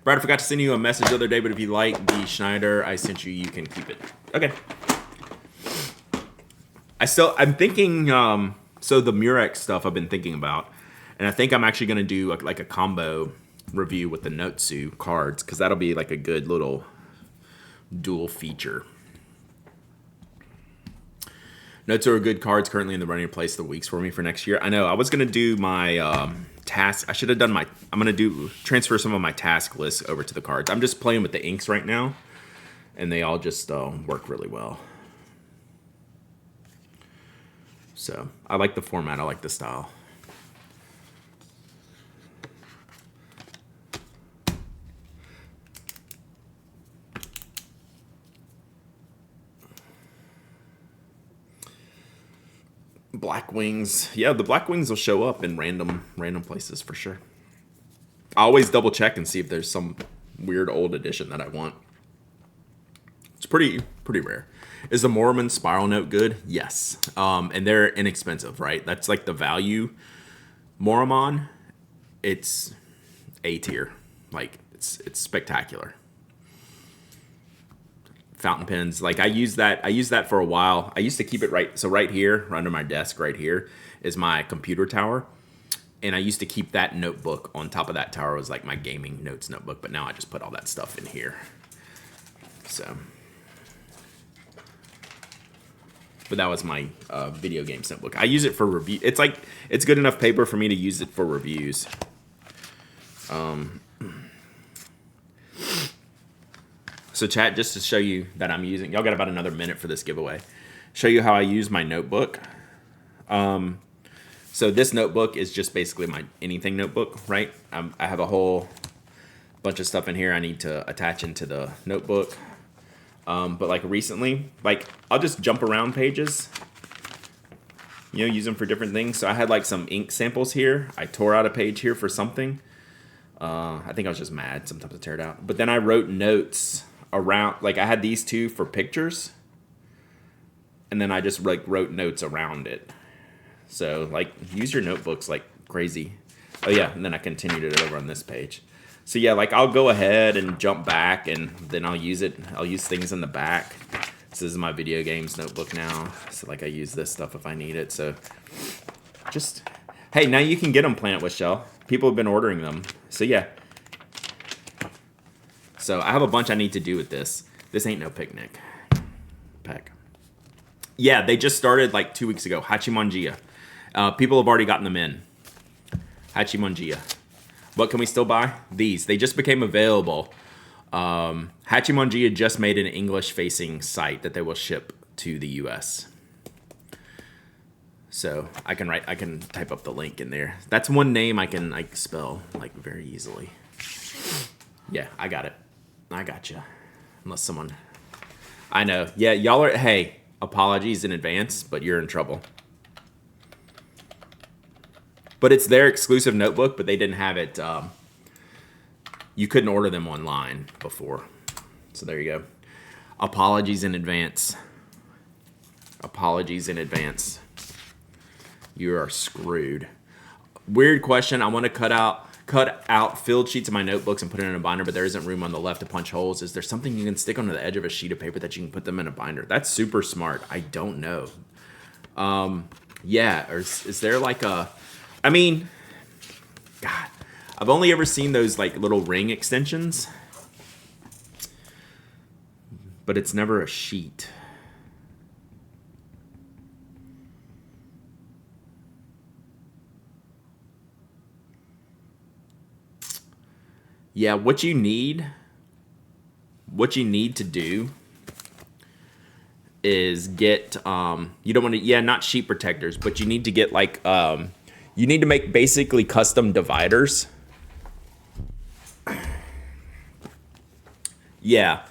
Brad, I forgot to send you a message the other day, but if you like the Schneider I sent you, you can keep it. Okay. I'm thinking, so the Murex stuff I've been thinking about, and I think I'm actually going to do like a combo review with the Notsu cards, because that'll be like a good little dual feature. Notes are good cards currently in the running place the weeks for me for next year. I know I was going to do my task. I should have done I'm going to transfer some of my task lists over to the cards. I'm just playing with the inks right now, and they all just work really well. So I like the format. I like the style. Black wings. Yeah, the black wings will show up in random places for sure. I always double check and see if there's some weird old edition that I want. It's pretty rare. Is the Mormon spiral note good? Yes. And they're inexpensive, right? That's like the value. Mormon, it's A tier. Like it's spectacular. Fountain pens, like I use that for a while. I used to keep it right here under my desk. Right here is my computer tower, and I used to keep that notebook on top of that tower. It was like my gaming notes notebook, but now I just put all that stuff in here. So, but that was my video games notebook. I use it for review. It's good enough paper for me to use it for reviews. So chat, just to show you that I'm using, y'all got about another minute for this giveaway. Show you how I use my notebook. So this notebook is just basically my anything notebook, right? I have a whole bunch of stuff in here I need to attach into the notebook. But like recently, like I'll just jump around pages, use them for different things. So I had like some ink samples here. I tore out a page here for something. I think I was just mad. Sometimes I tear it out. But then I wrote notes around, like I had these two for pictures, and then I just like wrote notes around it. So like use your notebooks like crazy. Oh yeah, and then I continued it over on this page. So yeah, like I'll go ahead and jump back, and then I'll use it. I'll use things in the back. This is my video games notebook now. So like I use this stuff if I need it. So just, hey, now you can get them Planet with Shell. People have been ordering them. So yeah. So I have a bunch I need to do with this. This ain't no picnic. Peck. Yeah, they just started like 2 weeks ago. Hachimanjia. People have already gotten them in. Hachimanjia. What can we still buy? These. They just became available. Hachimanjia just made an English-facing site that they will ship to the U.S. So I can type up the link in there. That's one name I can like spell like very easily. Yeah, I got it. I got you. Unless someone, I know. Yeah, y'all are. Hey, apologies in advance, but you're in trouble. But it's their exclusive notebook, but they didn't have it. You couldn't order them online before. So there you go. Apologies in advance. Apologies in advance. You are screwed. Weird question. I want to cut out filled sheets of my notebooks and put it in a binder, but there isn't room on the left to punch holes. Is there something you can stick onto the edge of a sheet of paper that you can put them in a binder? That's super smart. I don't know. Yeah, or is there like a... I mean, God, I've only ever seen those like little ring extensions, but it's never a sheet. Yeah, what you need to do is get, you don't want to, yeah, not sheet protectors, but you need to get like, you need to make basically custom dividers. Yeah.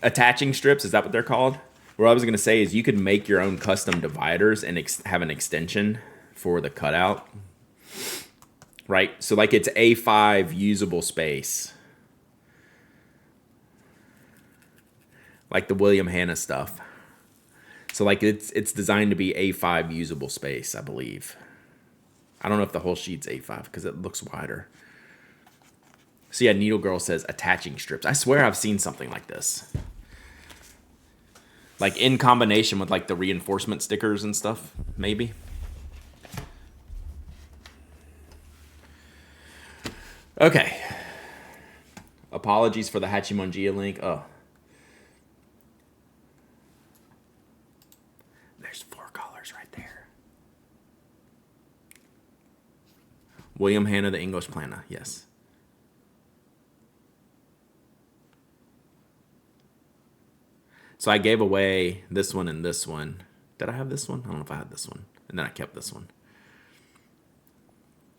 Attaching strips, is that what they're called? What I was going to say is you could make your own custom dividers and have an extension for the cutout. Right? So like it's A5 usable space. Like the William Hanna stuff. So like it's designed to be A5 usable space, I believe. I don't know if the whole sheet's A5 because it looks wider. So yeah, Needle Girl says attaching strips. I swear I've seen something like this. Like in combination with like the reinforcement stickers and stuff, maybe. Okay. Apologies for the Hachimanjia link. Oh. There's 4 colors right there. William Hanna, the English Planner. Yes. So I gave away this one and this one. Did I have this one? I don't know if I had this one. And then I kept this one.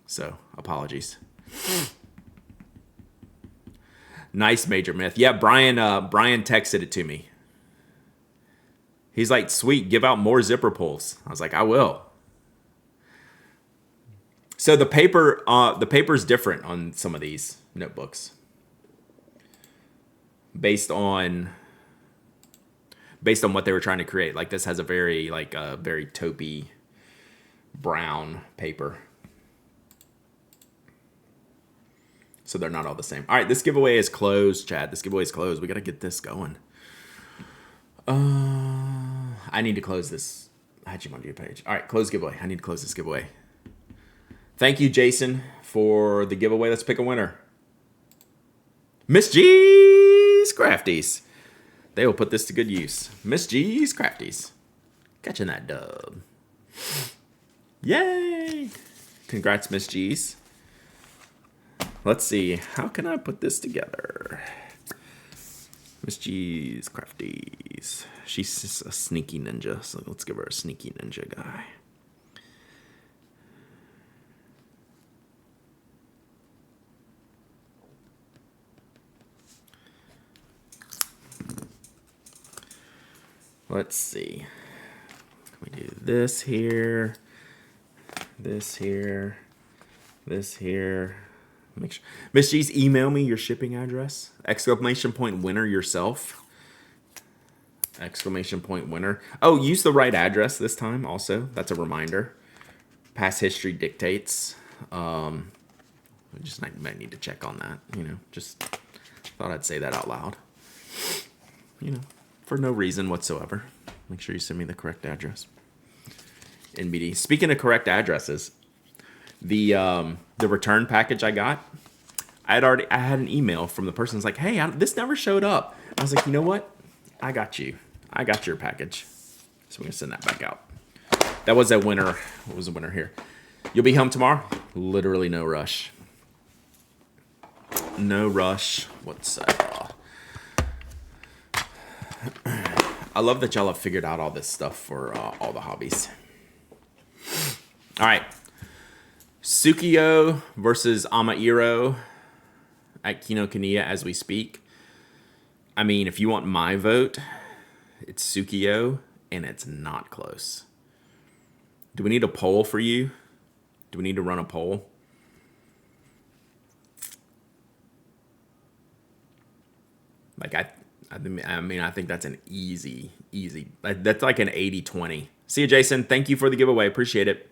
So, apologies. Nice, Major Myth. Yeah, Brian texted it to me. He's like, sweet, give out more zipper pulls. I was like, I will. So the paper's different on some of these notebooks. Based on what they were trying to create. Like this has a very taupey brown paper. So they're not all the same. All right, this giveaway is closed, Chad. This giveaway is closed. We got to get this going. I need to close this Hachimanjia page. All right, close giveaway. I need to close this giveaway. Thank you, Jason, for the giveaway. Let's pick a winner. Miss G's Crafties. They will put this to good use. Miss G's Crafties. Catching that dub. Yay! Congrats, Miss G's. Let's see. How can I put this together? Miss G's Crafties. She's a sneaky ninja, so let's give her a sneaky ninja guy. Let's see. We do this here, this here, this here, Make sure. Miss G's, email me your shipping address. Exclamation point winner yourself. Exclamation point winner. Oh, use the right address this time also. That's a reminder. Past history dictates. We just might need to check on that. Just thought I'd say that out loud. For no reason whatsoever. Make sure you send me the correct address. NBD. Speaking of correct addresses, the return package I got, I had an email from the person who's like, hey, this never showed up. I was like, you know what? I got you. I got your package. So we're going to send that back out. That was a winner. What was the winner here? You'll be home tomorrow? Literally no rush. No rush whatsoever. I love that y'all have figured out all this stuff for all the hobbies. All right. Sukiyo versus Amairo at Kinokuniya as we speak. I mean, if you want my vote, it's Sukiyo, and it's not close. Do we need a poll for you? Do we need to run a poll? Like, I think that's an easy. That's like an 80-20. See you, Jason. Thank you for the giveaway. Appreciate it.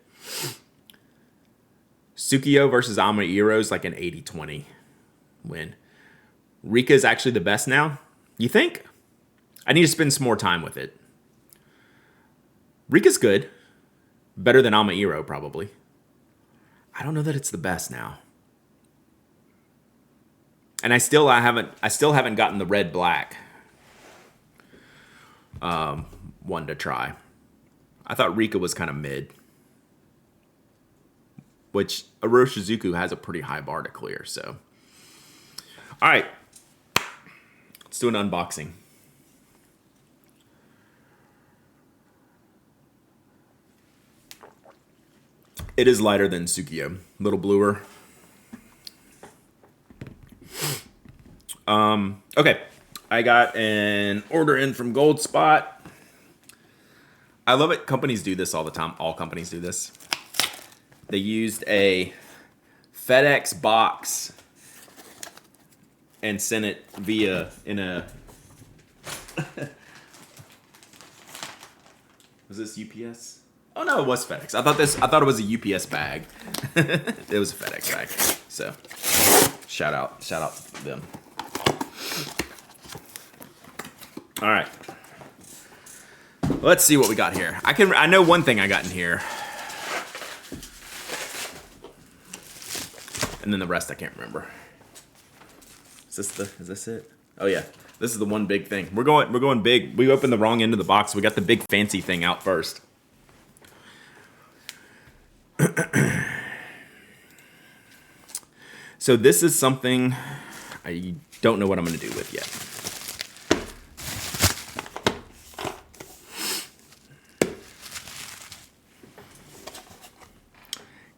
Sukiyo versus Amairo is like an 80-20 win. Rika is actually the best now. You think? I need to spend some more time with it. Rika's good. Better than Amairo, probably. I don't know that it's the best now. And I still haven't gotten the red black one to try. I thought Rika was kind of mid. Which Oroshizuku has a pretty high bar to clear, so. All right. Let's do an unboxing. It is lighter than Sukiyo. A little bluer. Okay. I got an order in from Goldspot. I love it. Companies do this all the time. All companies do this. They used a FedEx box and sent it in a... Was this UPS? Oh no, it was FedEx. I thought it was a UPS bag. It was a FedEx bag. So, shout out to them. All right. Let's see what we got here. I know one thing I got in here. And then the rest I can't remember. Is this it? Oh yeah. This is the one big thing. We're going big. We opened the wrong end of the box. We got the big fancy thing out first. So this is something I don't know what I'm going to do with yet.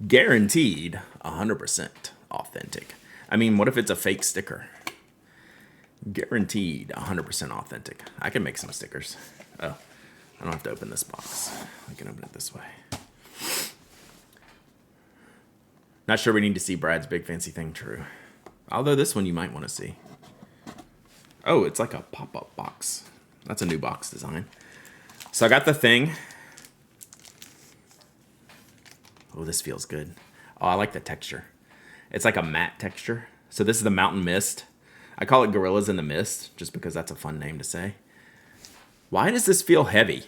Guaranteed 100% authentic. I mean, what if it's a fake sticker? Guaranteed 100% authentic. I can make some stickers. Oh, I don't have to open this box. I can open it this way. Not sure we need to see Brad's big fancy thing. True. Although this one you might want to see. Oh, it's like a pop-up box. That's a new box design. So I got the thing. Oh, this feels good. Oh, I like the texture. It's like a matte texture. So this is the Mountain Mist. I call it Gorillas in the Mist, just because that's a fun name to say. Why does this feel heavy?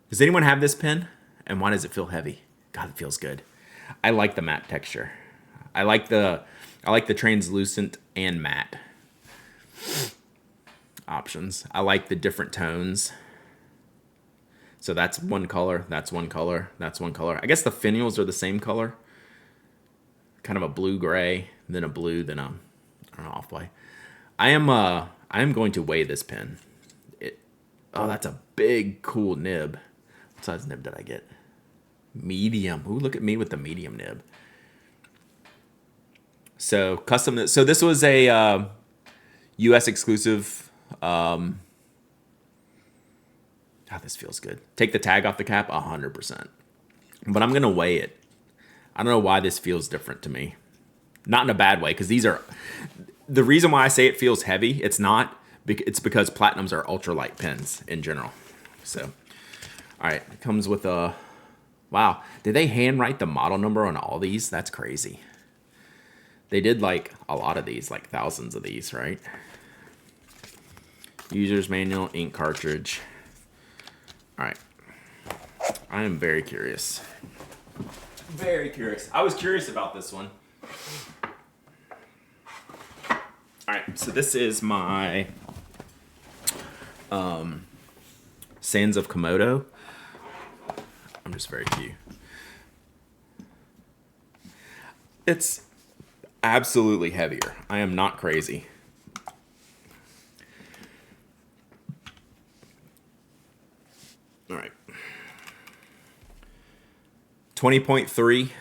Does anyone have this pen? And why does it feel heavy? God, it feels good. I like the matte texture. I like the translucent and matte options. I like the different tones. So that's one color, that's one color, that's one color. I guess the finials are the same color. Kind of a blue-gray, then a blue, then a off-white. I am going to weigh this pen. Oh, that's a big, cool nib. What size nib did I get? Medium. Ooh, look at me with the medium nib. So custom. So this was a U.S. exclusive. God, this feels good. Take the tag off the cap, 100%. But I'm gonna weigh it. I don't know why this feels different to me. Not in a bad way, because these are... The reason why I say it feels heavy, it's not. It's because platinums are ultralight pens in general. So, all right. It comes with a... Wow. Did they handwrite the model number on all these? That's crazy. They did like a lot of these, like thousands of these, right? User's manual, ink cartridge. All right. I am very curious. Very curious. I was curious about this one. All right, so this is my Sands of Komodo. I'm just very cute. It's absolutely heavier. I am not crazy. All right. 20.3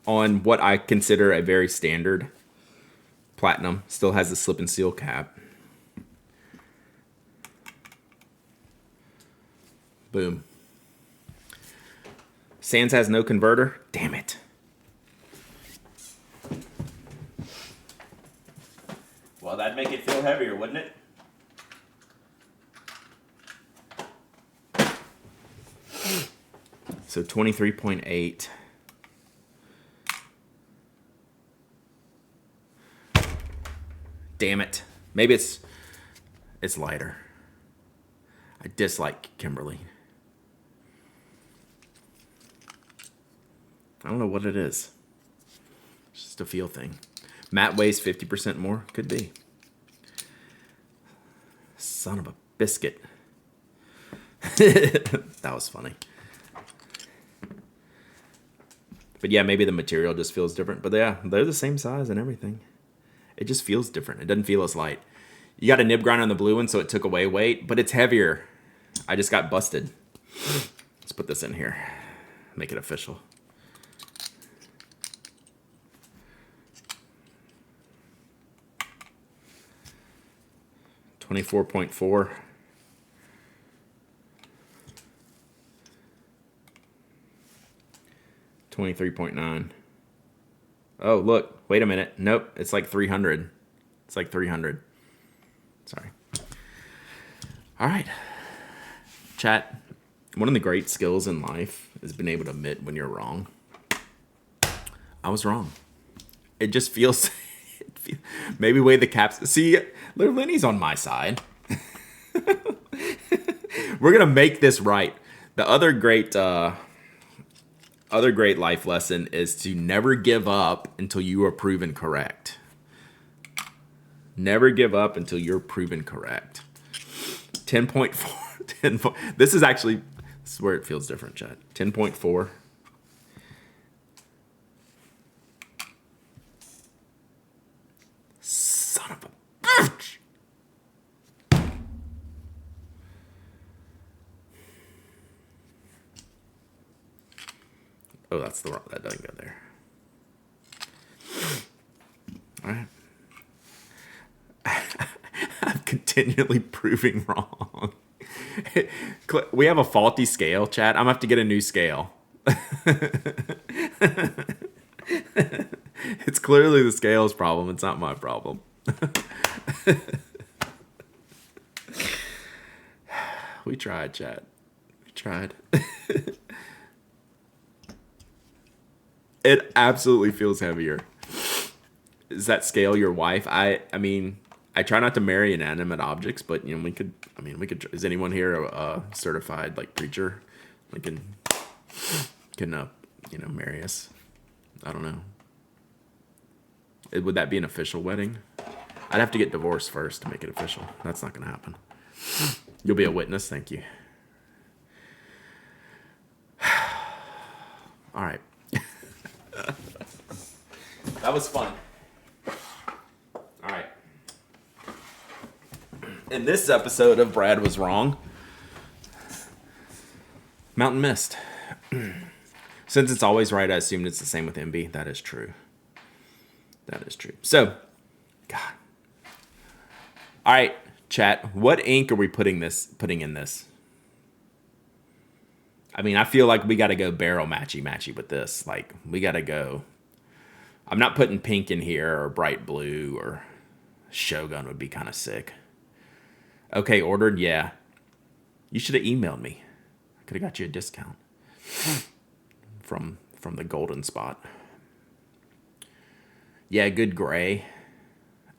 on what I consider a very standard platinum. Still has the slip and seal cap. Boom. Sands has no converter. Damn it. Well, that'd make it feel heavier, wouldn't it? So 23.8. Damn it. Maybe it's lighter. I dislike Kimberly. I don't know what it is. It's just a feel thing. Matte weighs 50% more. Could be. Son of a biscuit. That was funny. But yeah, maybe the material just feels different. But yeah, they're the same size and everything. It just feels different. It doesn't feel as light. You got a nib grind on the blue one, so it took away weight, but it's heavier. I just got busted. Let's put this in here. Make it official. $24.4. $23.9. Oh, look. Wait a minute. Nope. It's like 300. It's like 300. Sorry. All right. Chat. One of the great skills in life is being able to admit when you're wrong. I was wrong. It just feels... Maybe weigh the caps. See, Lenny's on my side. We're going to make this right. The other great life lesson is to never give up until you are proven correct. Never give up until you're proven correct. 10.4. This is where it feels different, chat. 10.4. Son of a bitch. Oh, that's the wrong. That doesn't go there. All right. I'm continually proving wrong. We have a faulty scale, chat. I'm gonna have to get a new scale. It's clearly the scale's problem. It's not my problem. We tried, chat. We tried. It absolutely feels heavier. Is that scale your wife? I mean, I try not to marry inanimate objects, but you know, we could. Is anyone here a certified like preacher? We can marry us. I don't know. Would that be an official wedding? I'd have to get divorced first to make it official. That's not going to happen. You'll be a witness. Thank you. All right. That was fun. All right. In this episode of Brad Was Wrong, Mountain Mist. Since it's always right, I assumed it's the same with MB. That is true. That is true. So, God. All right, chat. What ink are we putting in this? I mean, I feel like we got to go barrel matchy with this. Like, we got to go. I'm not putting pink in here or bright blue or Shogun would be kind of sick. Okay, ordered? Yeah. You should have emailed me. I could have got you a discount from the Golden Spot. Yeah, good gray.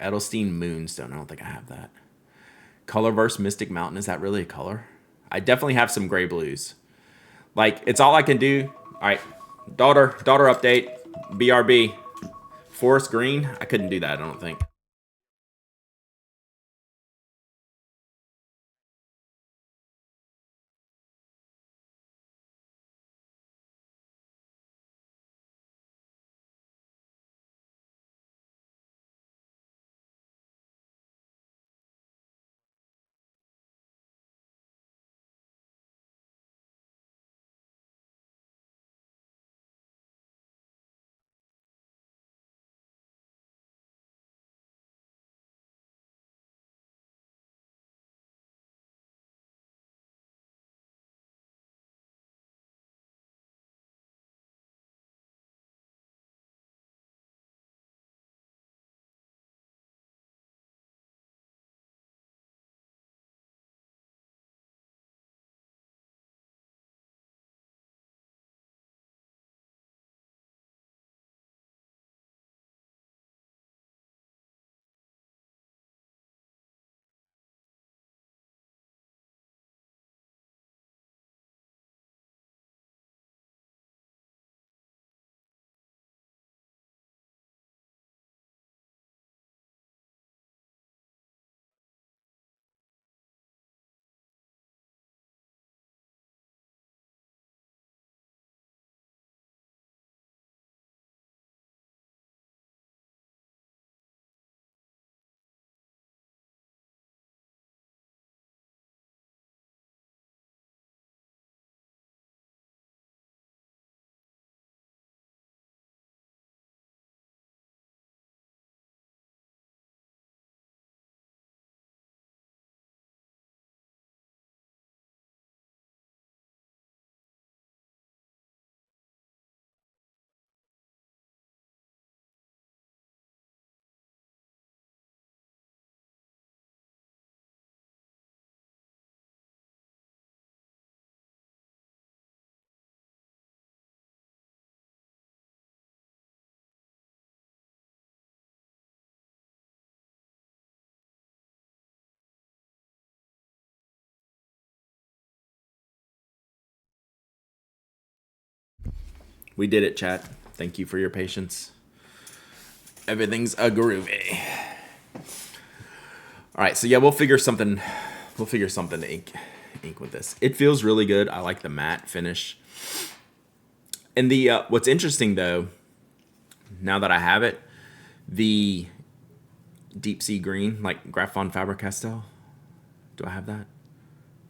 Edelstein Moonstone. I don't think I have that. Colorverse Mystic Mountain. Is that really a color? I definitely have some gray blues. Like, it's all I can do. All right, daughter update. BRB. Forest green. I couldn't do that, I don't think. We did it, chat. Thank you for your patience. Everything's a groovy. All right, so yeah, we'll figure something to ink with this. It feels really good. I like the matte finish. And the what's interesting though, now that I have it, the deep sea green, like Graphon Faber-Castell. Do I have that?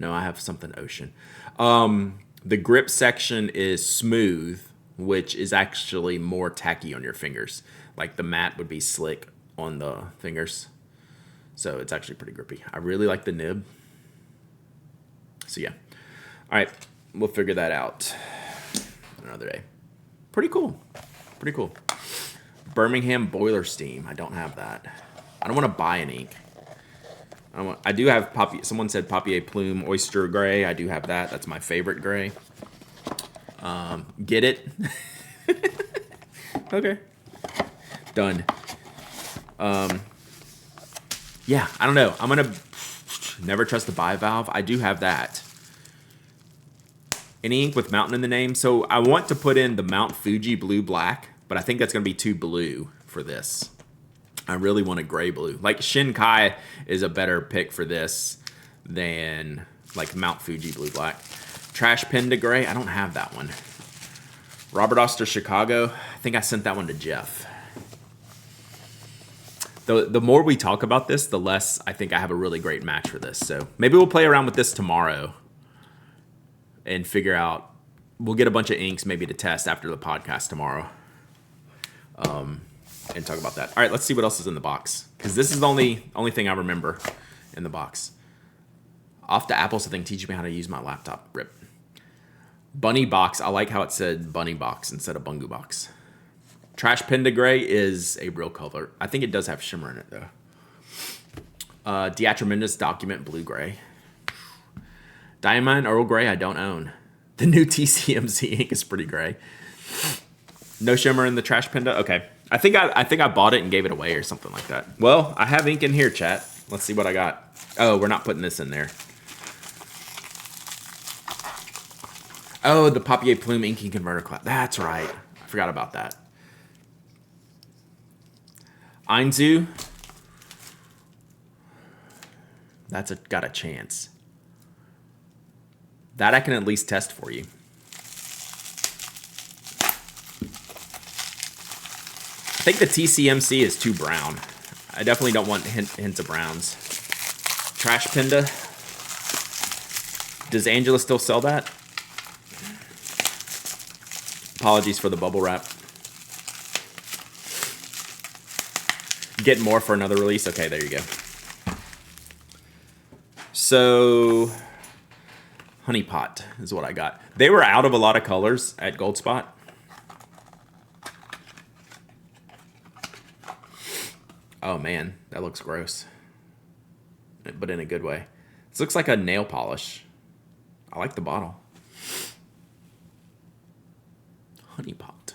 No, I have something ocean. The grip section is smooth, which is actually more tacky on your fingers. Like the matte would be slick on the fingers. So it's actually pretty grippy. I really like the nib. So yeah. All right, we'll figure that out another day. Pretty cool. Pretty cool. Birmingham Boiler Steam. I don't have that. I don't want to buy an ink. I do have someone said Papier Plume Oyster Gray. I do have that. That's my favorite gray. Get it? Okay. Done. Yeah, I don't know. I'm going to never trust the bivalve. I do have that. Any ink with mountain in the name. So I want to put in the Mount Fuji Blue Black, but I think that's going to be too blue for this. I really want a gray blue. Like Shinkai is a better pick for this than like Mount Fuji Blue Black. Trash Panda Gray, I don't have that one. Robert Oster Chicago, I think I sent that one to Jeff. The more we talk about this, the less I think I have a really great match for this. So maybe we'll play around with this tomorrow and figure out, we'll get a bunch of inks maybe to test after the podcast tomorrow. And talk about that. All right, let's see what else is in the box, because this is the only thing I remember in the box. Off to Apple, something teaching me how to use my laptop. Rip. Bunny Box. I like how it said Bunny Box instead of Bungu Box. Trash Panda Gray is a real color. I think it does have shimmer in it, though. Diatremendous Document Blue Gray. Diamond Earl Grey I don't own. The new TCMC ink is pretty gray. No shimmer in the Trash Panda? Okay. I think I bought it and gave it away or something like that. Well, I have ink in here, chat. Let's see what I got. Oh, we're not putting this in there. Oh, the Papier Plume Inking Converter Class. That's right. I forgot about that. Ainzu. That's got a chance. That I can at least test for you. I think the TCMC is too brown. I definitely don't want hints of browns. Trash Panda. Does Angela still sell that? Apologies for the bubble wrap. Get more for another release? Okay, there you go. So, Honey Pot is what I got. They were out of a lot of colors at Goldspot. Oh man, that looks gross. But in a good way. This looks like a nail polish. I like the bottle. Honey Pot.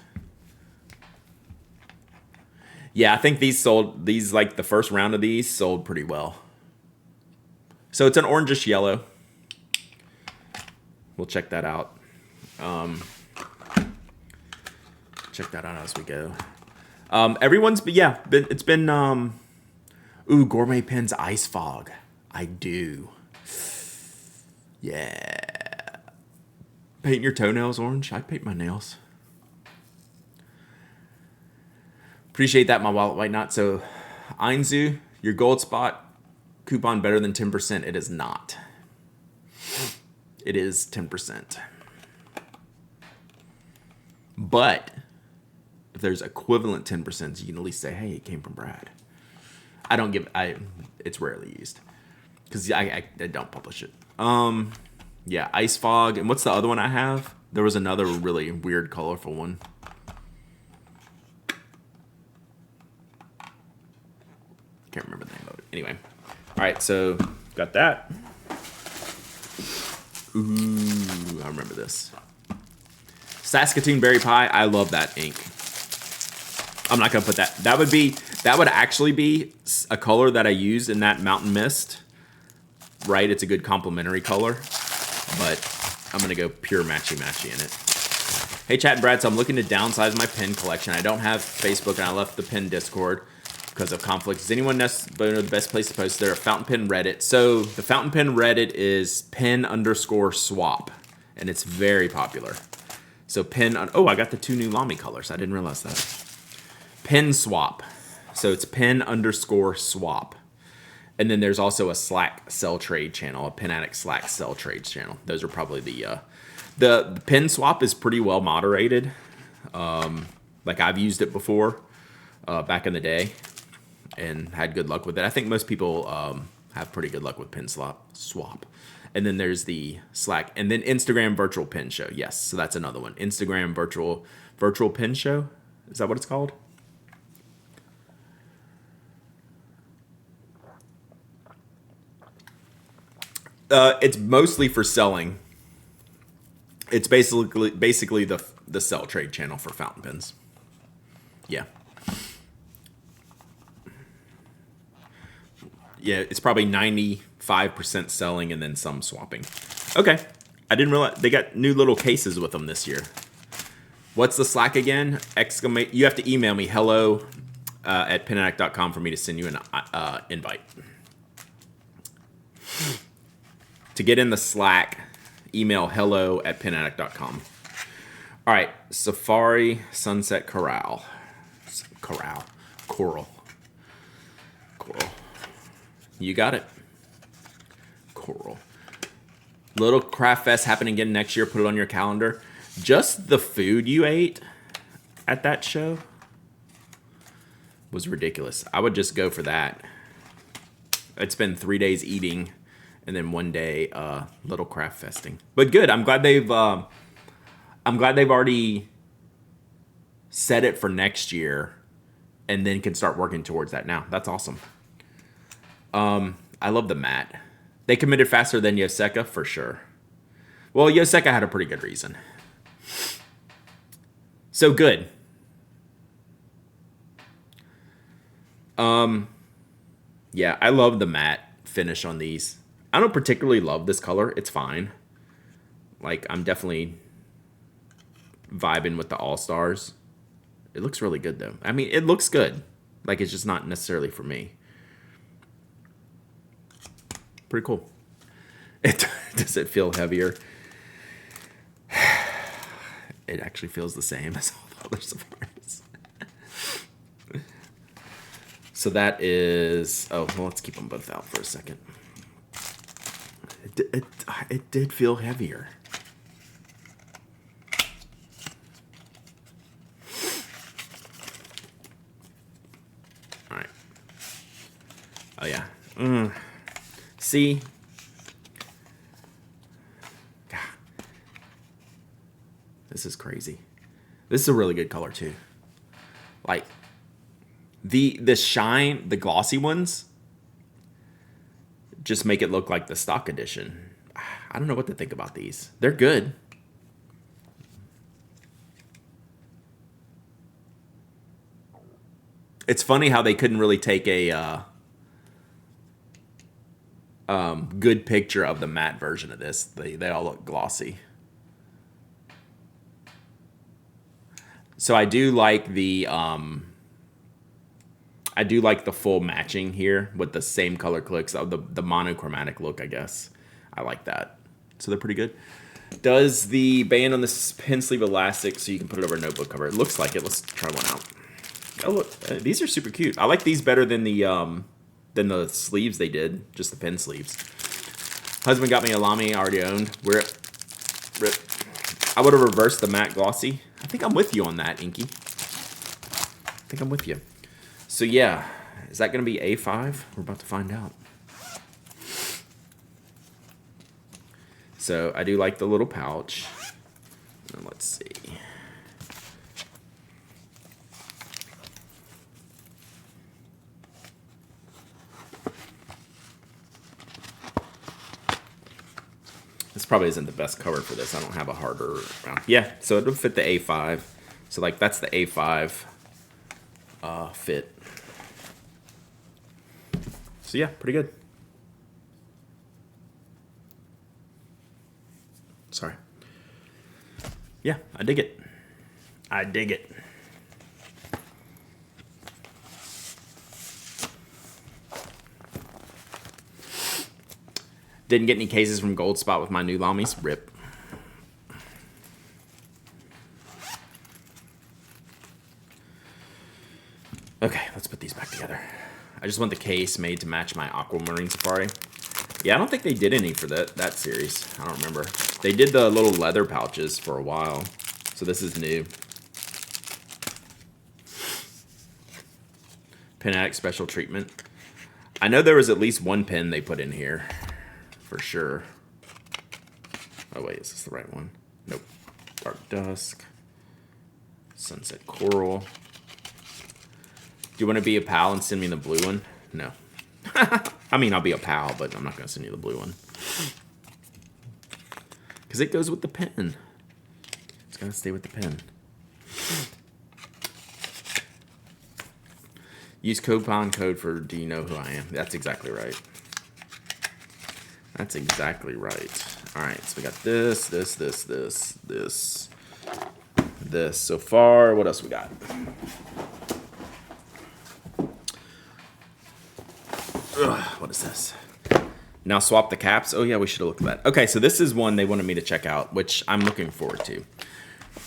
Yeah, I think these like the first round of these sold pretty well. So it's an orangish yellow. We'll check that out. Check that out as we go. It's been ooh, Gourmet Pens Ice Fog. I do. Yeah. Paint your toenails orange. I paint my nails. Appreciate that, my wallet white knot. So, Ainzu, your Goldspot coupon better than 10%. It is not. It is 10%. But if there's equivalent 10%, you can at least say, hey, it came from Brad. It's rarely used because I don't publish it. Yeah, Ice Fog. And what's the other one I have? There was another really weird, colorful one. Can't remember the name of it. Anyway. All right, so got that. Ooh, I remember this. Saskatoon Berry Pie. I love that ink. I'm not gonna put that. That would actually be a color that I use in that Mountain Mist. Right, it's a good complementary color, but I'm gonna go pure matchy in it. Hey, Chat and Brad. So I'm looking to downsize my pen collection. I don't have Facebook, and I left the pen Discord because of conflict. Does anyone know the best place to post? There a fountain pen Reddit. So the fountain pen Reddit is pen_swap, and it's very popular. So oh, I got the 2 new Lamy colors. I didn't realize that. Pen swap. So it's pen_swap. And then there's also a Slack sell trade channel, a Pen Addict Slack sell trade channel. Those are probably the pen swap is pretty well moderated. Like I've used it before back in the day and had good luck with it. I think most people have pretty good luck with pen swap. And then there's the Slack, and then Instagram virtual pen show. Yes, so that's another one. Instagram virtual pen show. Is that what it's called? It's mostly for selling. It's basically the sell trade channel for fountain pens. Yeah. Yeah, it's probably 95% selling and then some swapping. Okay. I didn't realize they got new little cases with them this year. What's the Slack again? You have to email me hello at penaddict.com for me to send you an invite. To get in the Slack, email hello at penaddict.com. All right, Safari Sunset Coral. Coral. You got it. Coral. Little Craft Fest happening again next year. Put it on your calendar. Just the food you ate at that show was ridiculous. I would just go for that. It's been 3 days eating and then 1 day little craft festing. But good. I'm glad they've I'm glad they've already set it for next year and then can start working towards that now. That's awesome. I love the matte. They committed faster than Yoseka for sure. Well, Yoseka had a pretty good reason. So good. Yeah, I love the matte finish on these. I don't particularly love this color. It's fine. Like, I'm definitely vibing with the All-Stars. It looks really good, though. I mean, it looks good. Like, it's just not necessarily for me. Pretty cool. Does it feel heavier? It actually feels the same as all the other suppliers. So that is... Oh, well, let's keep them both out for a second. It did feel heavier. All right. Oh, yeah. See? God. This is crazy. This is a really good color, too. Like... The shine, the glossy ones, just make it look like the stock edition. I don't know what to think about these. They're good. It's funny how they couldn't really take a good picture of the matte version of this. They all look glossy. So I do like the full matching here with the same color clicks of the monochromatic look, I guess. I like that. So they're pretty good. Does the band on this pen sleeve elastic so you can put it over a notebook cover? It looks like it. Let's try one out. Oh, look. These are super cute. I like these better than the sleeves they did. Just the pen sleeves. Husband got me a Lamy I already owned. Rip. I would have reversed the matte glossy. I think I'm with you on that, Inky. I think I'm with you. So yeah, is that going to be A5? We're about to find out. So I do like the little pouch. And let's see. This probably isn't the best cover for this. I don't have a harder round. Yeah, so it'll fit the A5. So like that's the A5 fit. So yeah, pretty good. Sorry. Yeah, I dig it. I dig it. Didn't get any cases from Goldspot with my new Lamys. Rip. Okay, let's put these back together. I just want the case made to match my Aquamarine Safari. Yeah, I don't think they did any for that series. I don't remember. They did the little leather pouches for a while. So this is new. Pen Addict special treatment. I know there was at least one pen they put in here. For sure. Oh wait, is this the right one? Nope. Dark Dusk. Sunset Coral. Do you want to be a pal and send me the blue one? No. I mean, I'll be a pal, but I'm not going to send you the blue one. Because it goes with the pen. It's got to stay with the pen. Use coupon code for Do You Know Who I Am? That's exactly right. That's exactly right. All right, so we got this. So far, what else we got? Ugh, what is this? Now swap the caps. Oh yeah, we should have looked at that. Okay, so this is one they wanted me to check out, which I'm looking forward to.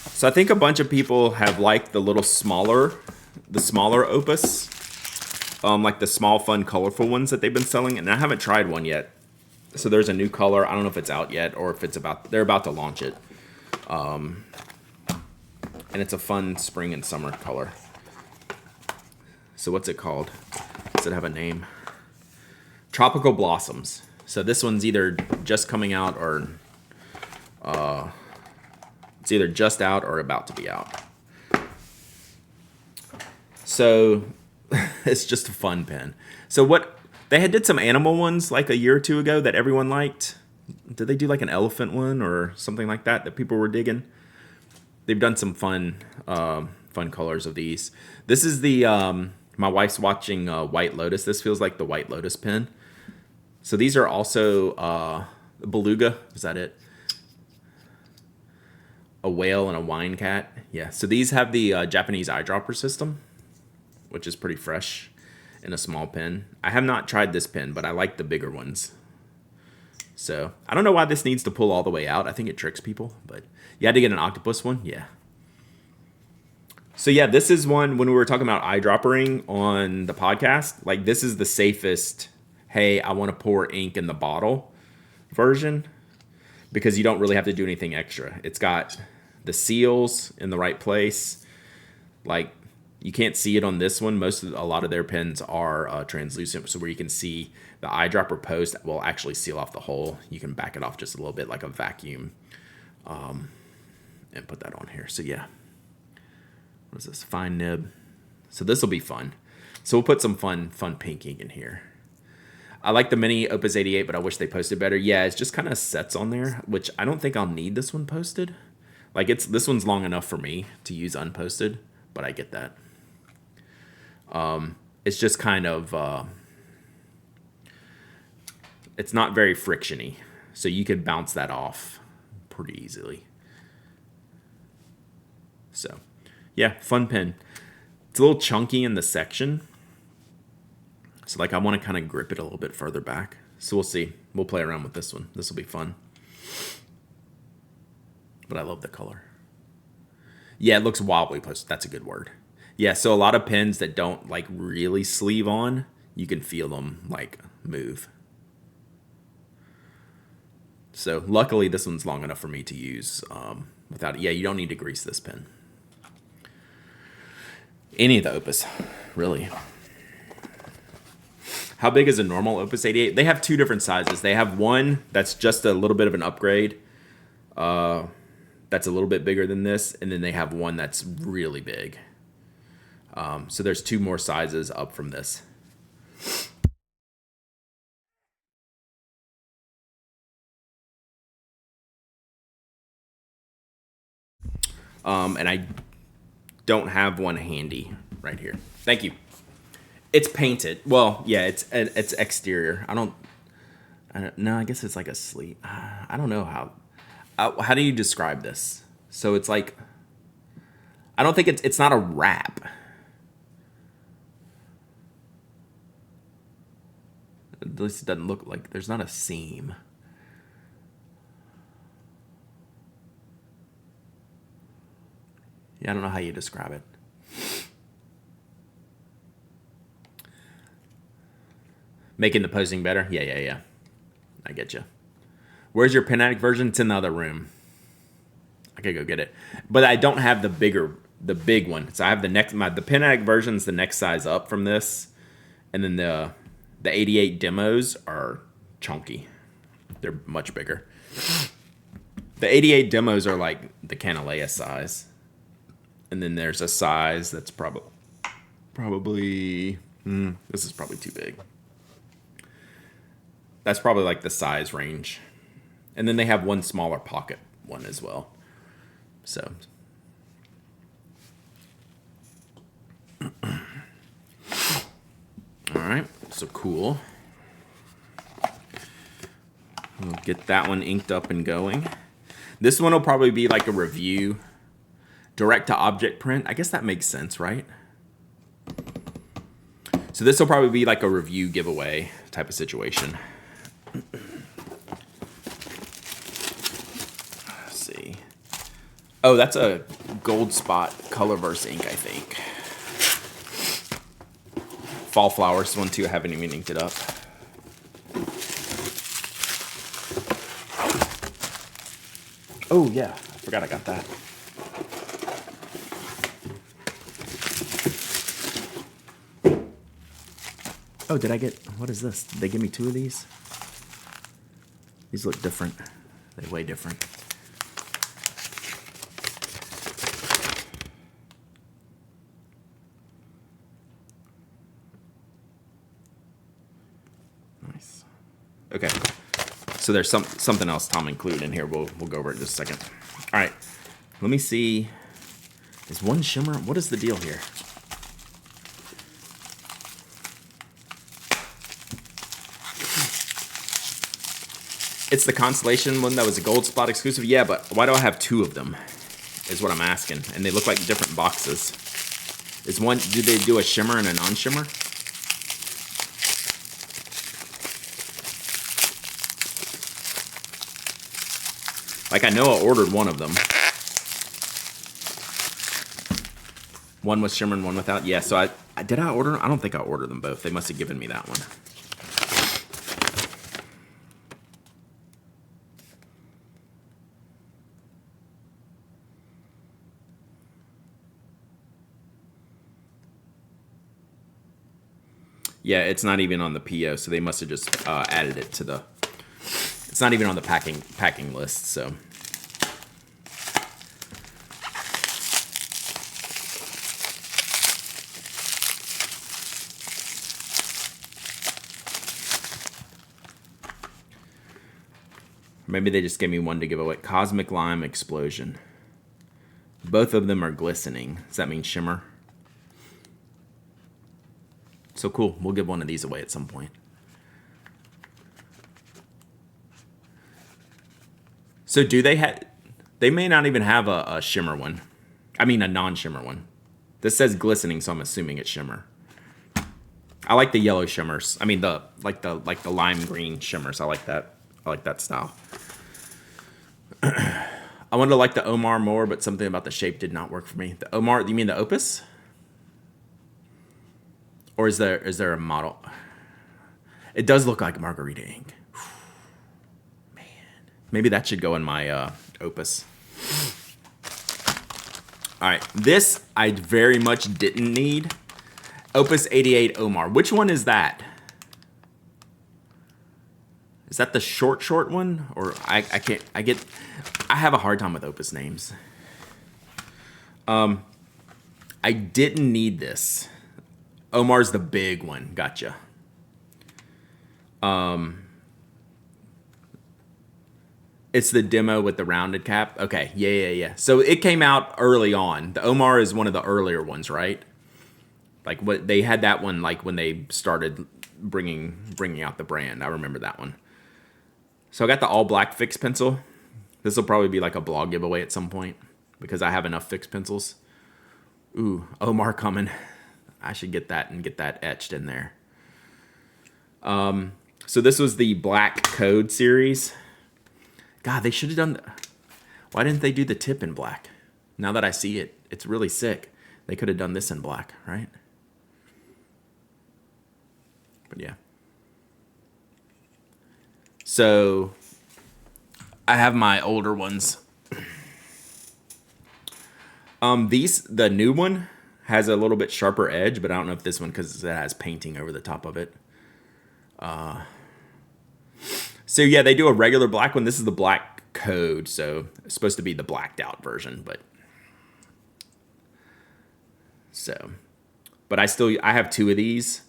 So I think a bunch of people have liked the little smaller Opus, like the small, fun, colorful ones that they've been selling, and I haven't tried one yet. So there's a new color. I don't know if it's out yet or if they're about to launch it. And it's a fun spring and summer color. So what's it called? Does it have a name? Tropical Blossoms. So this one's either just coming out or It's either just out or about to be out. So it's just a fun pen. So what they did some animal ones like a year or two ago that everyone liked. Did they do like an elephant one or something like that people were digging? They've done some fun colors of these. This is the my wife's watching White Lotus. This feels like the White Lotus pen. So these are also beluga. Is that it? A whale and a wine cat. Yeah. So these have the Japanese eyedropper system, which is pretty fresh in a small pen. I have not tried this pen, but I like the bigger ones. So I don't know why this needs to pull all the way out. I think it tricks people, but you had to get an octopus one. Yeah. So yeah, this is one when we were talking about eyedroppering on the podcast. Like this is the safest, hey, I want to pour ink in the bottle version because you don't really have to do anything extra. It's got the seals in the right place. Like you can't see it on this one. A lot of their pens are translucent, so where you can see the eyedropper post will actually seal off the hole. You can back it off just a little bit like a vacuum, and put that on here. So yeah, what is this? Fine nib. So this will be fun. So we'll put some fun pink ink in here. I like the mini Opus 88, but I wish they posted better. Yeah, it's just kind of sets on there, which I don't think I'll need this one posted. Like this one's long enough for me to use unposted, but I get that. It's just kind of, it's not very frictiony, so you could bounce that off pretty easily. So, yeah, fun pen. It's a little chunky in the section, so like I want to kind of grip it a little bit further back. So we'll see. We'll play around with this one. This will be fun. But I love the color. Yeah, it looks wobbly. That's a good word. Yeah, so a lot of pens that don't like really sleeve on, you can feel them like move. So luckily this one's long enough for me to use without it. Yeah, you don't need to grease this pen. Any of the Opus, really. How big is a normal Opus 88? They have two different sizes. They have one that's just a little bit of an upgrade. That's a little bit bigger than this. And then they have one that's really big. So there's two more sizes up from this. And I don't have one handy right here. Thank you. It's painted. Well, yeah, it's exterior. I don't no, I guess it's like a sleeve. I don't know how do you describe this? So it's like, I don't think it's not a wrap. At least it doesn't look like, there's not a seam. Yeah, I don't know how you describe it. Making the posing better? Yeah. I get you. Where's your pen addict version? It's in the other room. I could go get it. But I don't have the big one. So I have the pen addict version's the next size up from this. And then the 88 demos are chunky. They're much bigger. The 88 demos are like the Canalea size. And then there's a size that's probably this is probably too big. That's probably like the size range. And then they have one smaller pocket one as well. So all right, so cool. We'll get that one inked up and going. This one will probably be like a review. Direct to object print. I guess that makes sense, right? So this will probably be like a review giveaway type of situation. Let's see. Oh, that's a Goldspot Colorverse ink, I think. Fall Flowers one too. I haven't even inked it up. Oh yeah, I forgot I got that. Oh, did I get, what is this? Did they give me two of these? These look different. They're way different. Okay. So there's something else Tom included in here. We'll go over it in just a second. All right. Let me see. Is one shimmer? What is the deal here? It's the Constellation one that was a Goldspot exclusive. Yeah, but why do I have 2 of them? Is what I'm asking. And they look like different boxes. Is one? Do they do a shimmer and a non-shimmer? Like I know I ordered one of them. One was shimmer and one without. Yeah. So did I order? I don't think I ordered them both. They must have given me that one. Yeah, it's not even on the PO, so they must have just added it to the. It's not even on the packing list, so. Maybe they just gave me one to give away. Cosmic Lime Explosion. Both of them are glistening. Does that mean shimmer? So cool. We'll give one of these away at some point. So do they have... They may not even have a shimmer one. I mean a non-shimmer one. This says glistening, so I'm assuming it's shimmer. I like the yellow shimmers. I mean the lime green shimmers. I like that. I like that style. I wanted to like the Omar more, but something about the shape did not work for me. The Omar, you mean the Opus? Or is there a model? It does look like margarita ink. Man. Maybe that should go in my Opus. All right. This I very much didn't need. Opus 88 Omar. Which one is that? Is that the short one? Or I have a hard time with Opus names. I didn't need this. Omar's the big one. Gotcha. It's the demo with the rounded cap. Okay. Yeah. So it came out early on. The Omar is one of the earlier ones, right? Like what they had that one like when they started bringing out the brand. I remember that one. So I got the all black fixed pencil. This will probably be like a blog giveaway at some point because I have enough fixed pencils. Ooh, Omar coming. I should get that and get that etched in there. So this was the Black Code series. God, they should have done... Why didn't they do the tip in black? Now that I see it, it's really sick. They could have done this in black, right? But yeah. So I have my older ones. The new one has a little bit sharper edge, but I don't know if this one, because it has painting over the top of it. So yeah, they do a regular black one. This is the Black Code, so it's supposed to be the blacked out version, but I have 2 of these.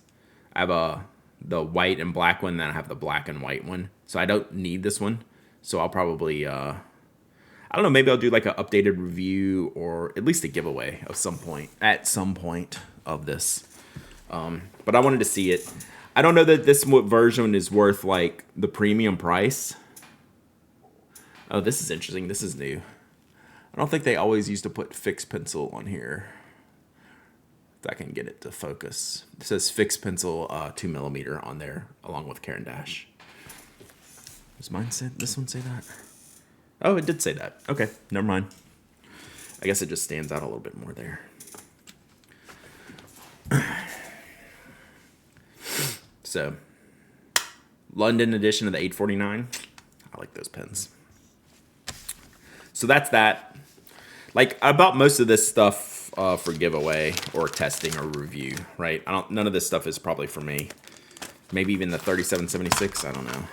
I have the white and black one, then I have the black and white one. So I don't need this one. So I'll probably I don't know, maybe I'll do like an updated review or at least a giveaway of at some point of this. But I wanted to see it. I don't know that this version is worth like the premium price. Oh, this is interesting. This is new. I don't think they always used to put fixed pencil on here. If I can get it to focus. It says fixed pencil 2mm on there along with Caran d'Ache. Does mine say, this one say that? Oh, it did say that. Okay, never mind. I guess it just stands out a little bit more there. So, London edition of the 849. I like those pens. So that's that. Like, I bought most of this stuff for giveaway or testing or review, right? None of this stuff is probably for me. Maybe even the 3776, I don't know.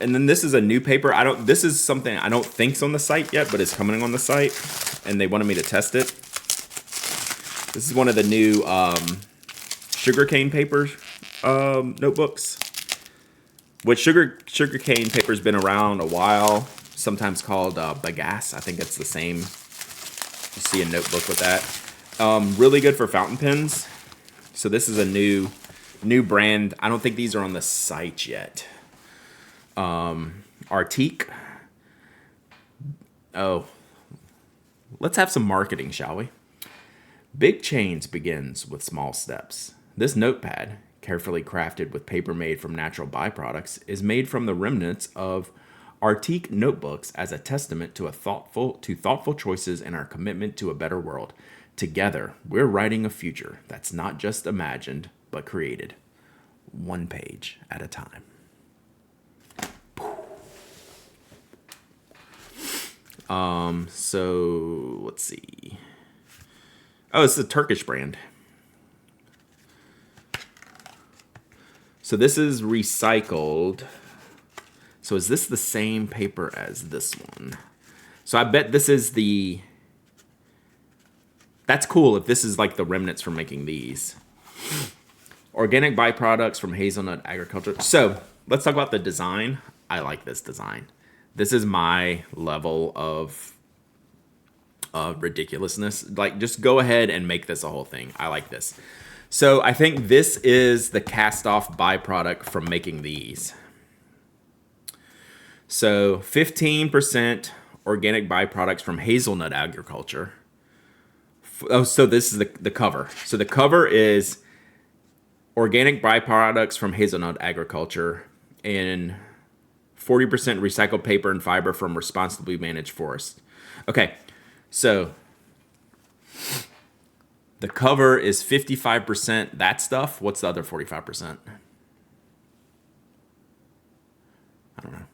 And then this is a new paper. This is something I don't think's on the site yet, but it's coming on the site, and they wanted me to test it. This is one of the new sugarcane paper notebooks. Which sugarcane paper's been around a while, sometimes called bagasse. I think it's the same. You see a notebook with that. Really good for fountain pens. So this is a new brand. I don't think these are on the site yet. Artique. Oh, let's have some marketing, shall we? Big change begins with small steps. This notepad, carefully crafted with paper made from natural byproducts, is made from the remnants of Artique notebooks as a testament to thoughtful choices and our commitment to a better world. Together, we're writing a future that's not just imagined, but created, one page at a time. So let's see. Oh, it's a Turkish brand. So this is recycled. So is this the same paper as this one? So I bet this is the... That's cool if this is like the remnants from making these. Organic byproducts from hazelnut agriculture. So let's talk about the design. I like this design. This is my level of ridiculousness. Like, just go ahead and make this a whole thing. I like this. So I think this is the cast-off byproduct from making these. So 15% organic byproducts from hazelnut agriculture. Oh, so this is the cover. So the cover is organic byproducts from hazelnut agriculture and 40% recycled paper and fiber from responsibly managed forests. Okay, so the cover is 55% that stuff. What's the other 45%? I don't know.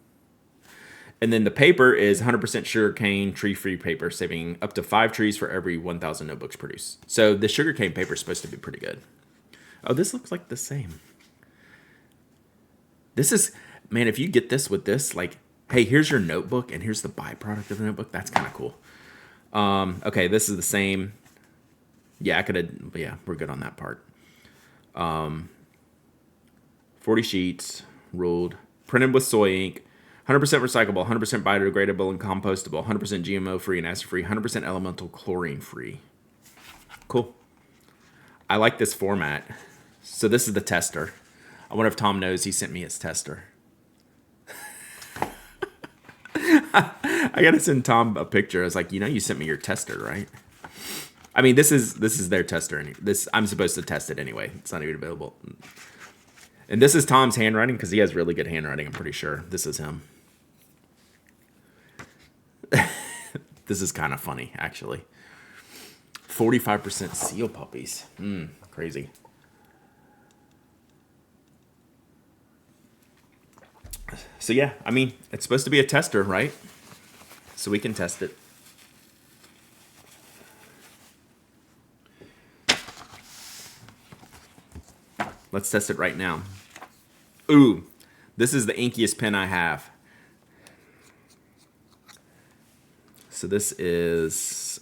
And then the paper is 100% sugarcane, tree-free paper, saving up to 5 trees for every 1,000 notebooks produced. So the sugarcane paper is supposed to be pretty good. Oh, this looks like the same. This is... Man, if you get this with this, like, hey, here's your notebook and here's the byproduct of the notebook. That's kind of cool. Okay, this is the same. Yeah, I could have, yeah, we're good on that part. 40 sheets, ruled, printed with soy ink, 100% recyclable, 100% biodegradable and compostable, 100% GMO-free and acid-free, 100% elemental chlorine-free. Cool. I like this format. So this is the tester. I wonder if Tom knows he sent me his tester. I gotta send Tom a picture. I was like, you sent me your tester, right? I mean, this is their tester. I'm supposed to test it anyway. It's not even available. And this is Tom's handwriting because he has really good handwriting. I'm pretty sure this is him. This is kind of funny, actually. 45% seal puppies. Crazy. So yeah, I mean, it's supposed to be a tester, right? So we can test it. Let's test it right now. Ooh, this is the inkiest pen I have. So this is...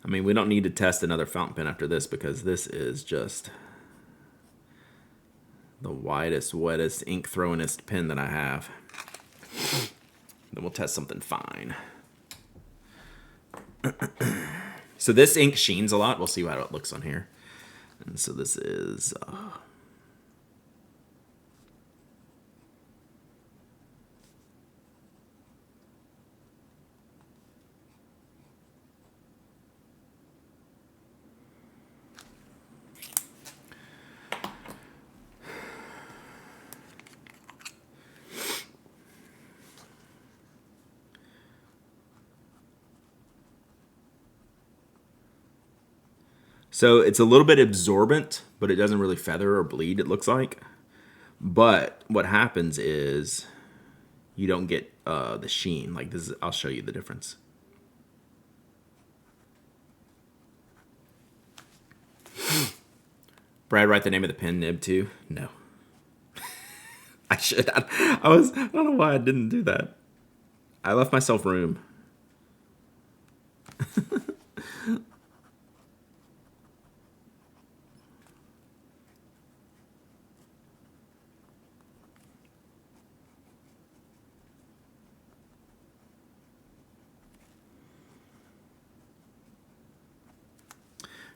I mean, we don't need to test another fountain pen after this because this is just the widest, wettest, ink throwingest pen that I have. Then we'll test something fine. So this ink sheens a lot. We'll see how it looks on here. And so this is... So it's a little bit absorbent, but it doesn't really feather or bleed, it looks like. But what happens is you don't get the sheen. Like this, I'll show you the difference. Brad, write the name of the pen nib too? No. I should. I don't know why I didn't do that. I left myself room.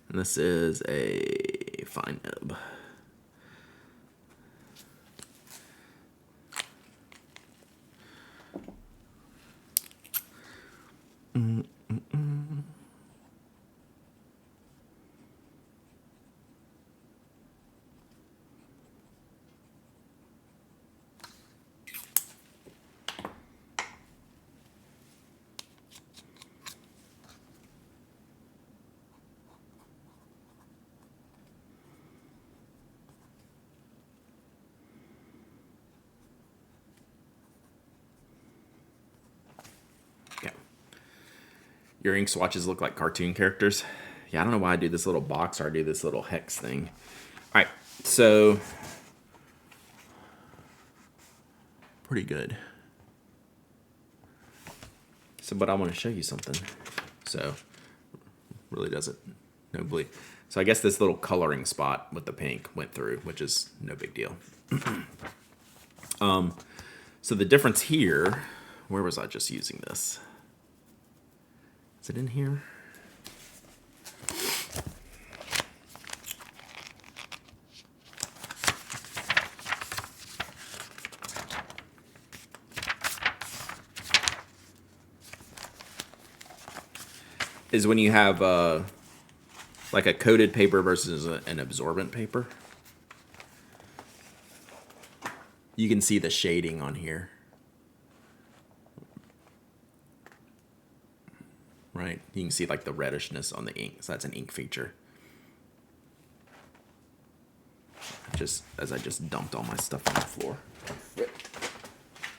And this is a fine nib. Your ink swatches look like cartoon characters. Yeah, I don't know why I do this little box or I do this little hex thing. All right, so pretty good. So, but I want to show you something. So, really doesn't, no bleed. So I guess this little coloring spot with the pink went through, which is no big deal. So the difference here, where was I just using this? Is it in here? Is when you have like a coated paper versus an absorbent paper. You can see the shading on here. Right? You can see like the reddishness on the ink. So that's an ink feature. Just as I just dumped all my stuff on the floor.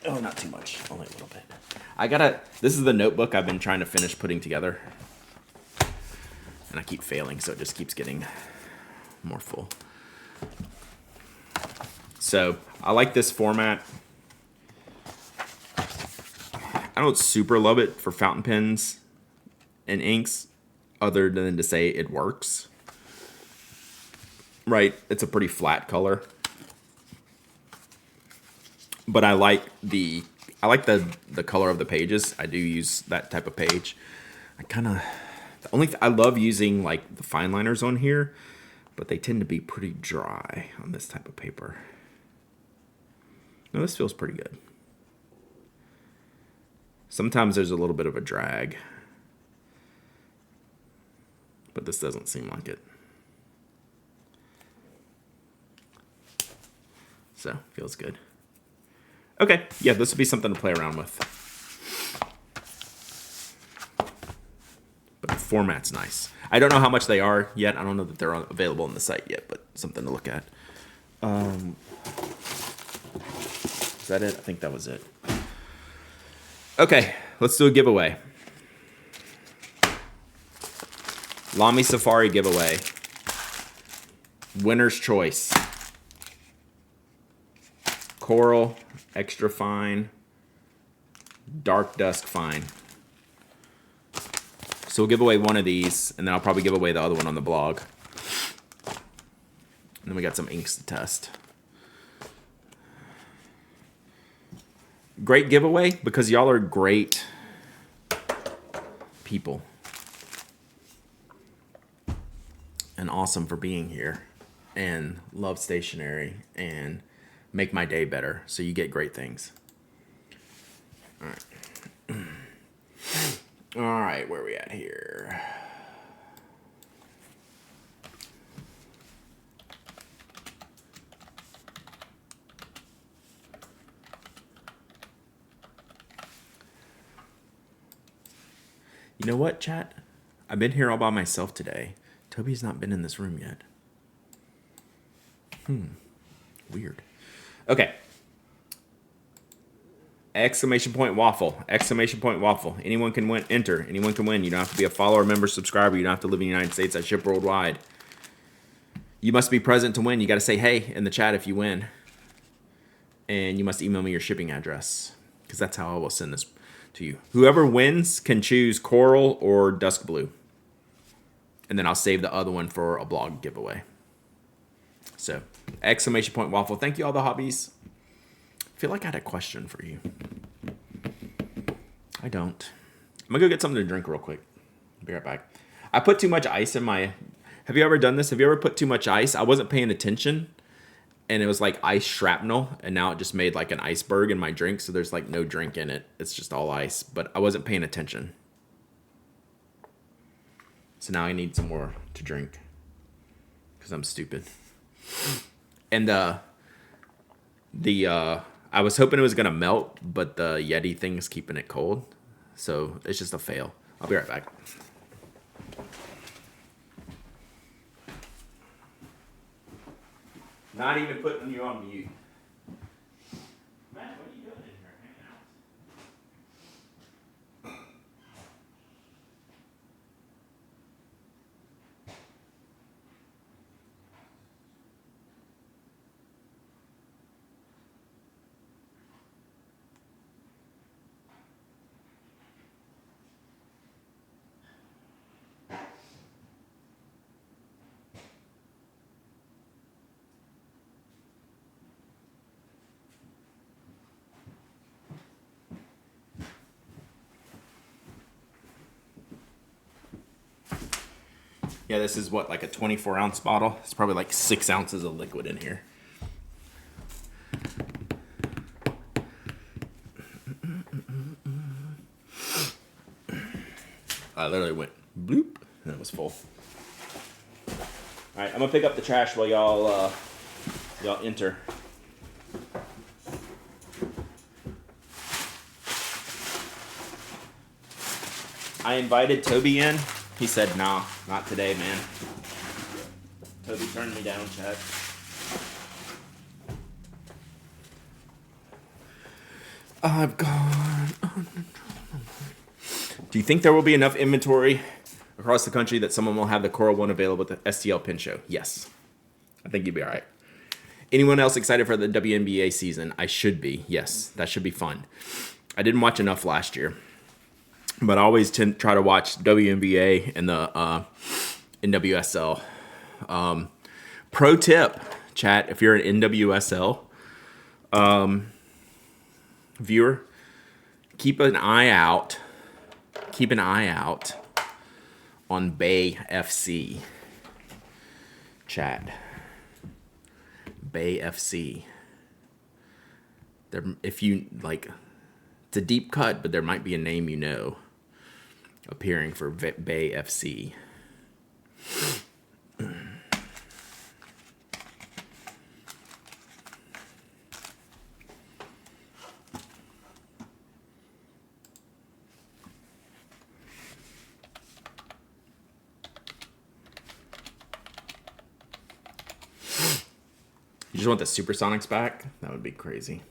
Oh, not too much. Only a little bit. This is the notebook I've been trying to finish putting together. And I keep failing, so it just keeps getting more full. So I like this format. I don't super love it for fountain pens and inks, other than to say it works. Right, it's a pretty flat color. But I like the color of the pages. I do use that type of page. I love using like the fine liners on here, but they tend to be pretty dry on this type of paper. No, this feels pretty good. Sometimes there's a little bit of a drag, but this doesn't seem like it. So, feels good. Okay, yeah, this would be something to play around with. But the format's nice. I don't know how much they are yet. I don't know that they're available on the site yet, but something to look at. Is that it? I think that was it. Okay, let's do a giveaway. Lamy Safari giveaway. Winner's choice. Coral, extra fine, dark dusk fine. So we'll give away one of these, and then I'll probably give away the other one on the blog. And then we got some inks to test. Great giveaway because y'all are great people. And awesome for being here. And love Stationery. And make my day better. So you get great things. All right. All right, where are we at here? You know what, chat? I've been here all by myself today. Toby's not been in this room yet. Weird. Okay. Exclamation point waffle. Exclamation point waffle. Anyone can win. Enter. Anyone can win. You don't have to be a follower, member, subscriber. You don't have to live in the United States. I ship worldwide. You must be present to win. You got to say hey in the chat if you win. And you must email me your shipping address, because that's how I will send this to you. Whoever wins can choose coral or dusk blue. And then I'll save the other one for a blog giveaway. So, exclamation point waffle. Thank you, all the hobbies. I feel like I had a question for you. I don't. I'm going to go get something to drink real quick. Be right back. I put too much ice in my... Have you ever done this? Have you ever put too much ice? I wasn't paying attention, and it was like ice shrapnel, and now it just made like an iceberg in my drink, so there's like no drink in it. It's just all ice, but I wasn't paying attention. So now I need some more to drink because I'm stupid. And I was hoping it was going to melt, but the Yeti thing is keeping it cold, so it's just a fail. I'll be right back. Not even putting you on mute. Matt, what are you doing in here hanging out? Yeah, this is what, like a 24-ounce bottle? It's probably like 6 ounces of liquid in here. I literally went bloop, and it was full. All right, I'm gonna pick up the trash while y'all enter. I invited Toby in. He said, nah, not today, man. Toby turned me down, chat. I've gone. Do you think there will be enough inventory across the country that someone will have the Coral One available at the STL Pin Show? Yes. I think you'd be all right. Anyone else excited for the WNBA season? I should be. Yes, that should be fun. I didn't watch enough last year, but I always try to watch WNBA and the NWSL. Pro tip, chat, if you're an NWSL viewer, keep an eye out on Bay FC, chat. Bay FC. If you like, it's a deep cut, but there might be a name you know appearing for Bay FC. You just want the Supersonics back? That would be crazy.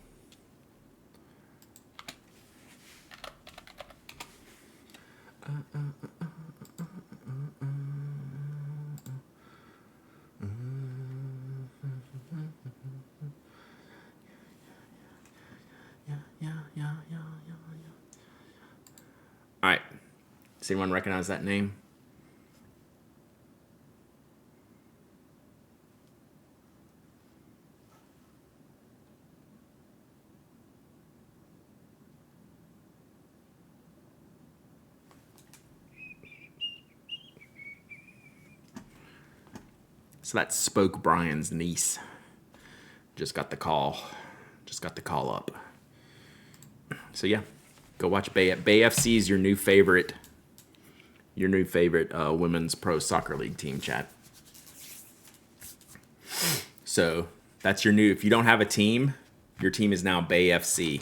All right. Does anyone recognize that name? So that's Spoke Brian's niece. Just got the call up. So yeah, go watch Bay FC is your new favorite women's pro soccer league team, chat. So that's your new. If you don't have a team, your team is now Bay FC.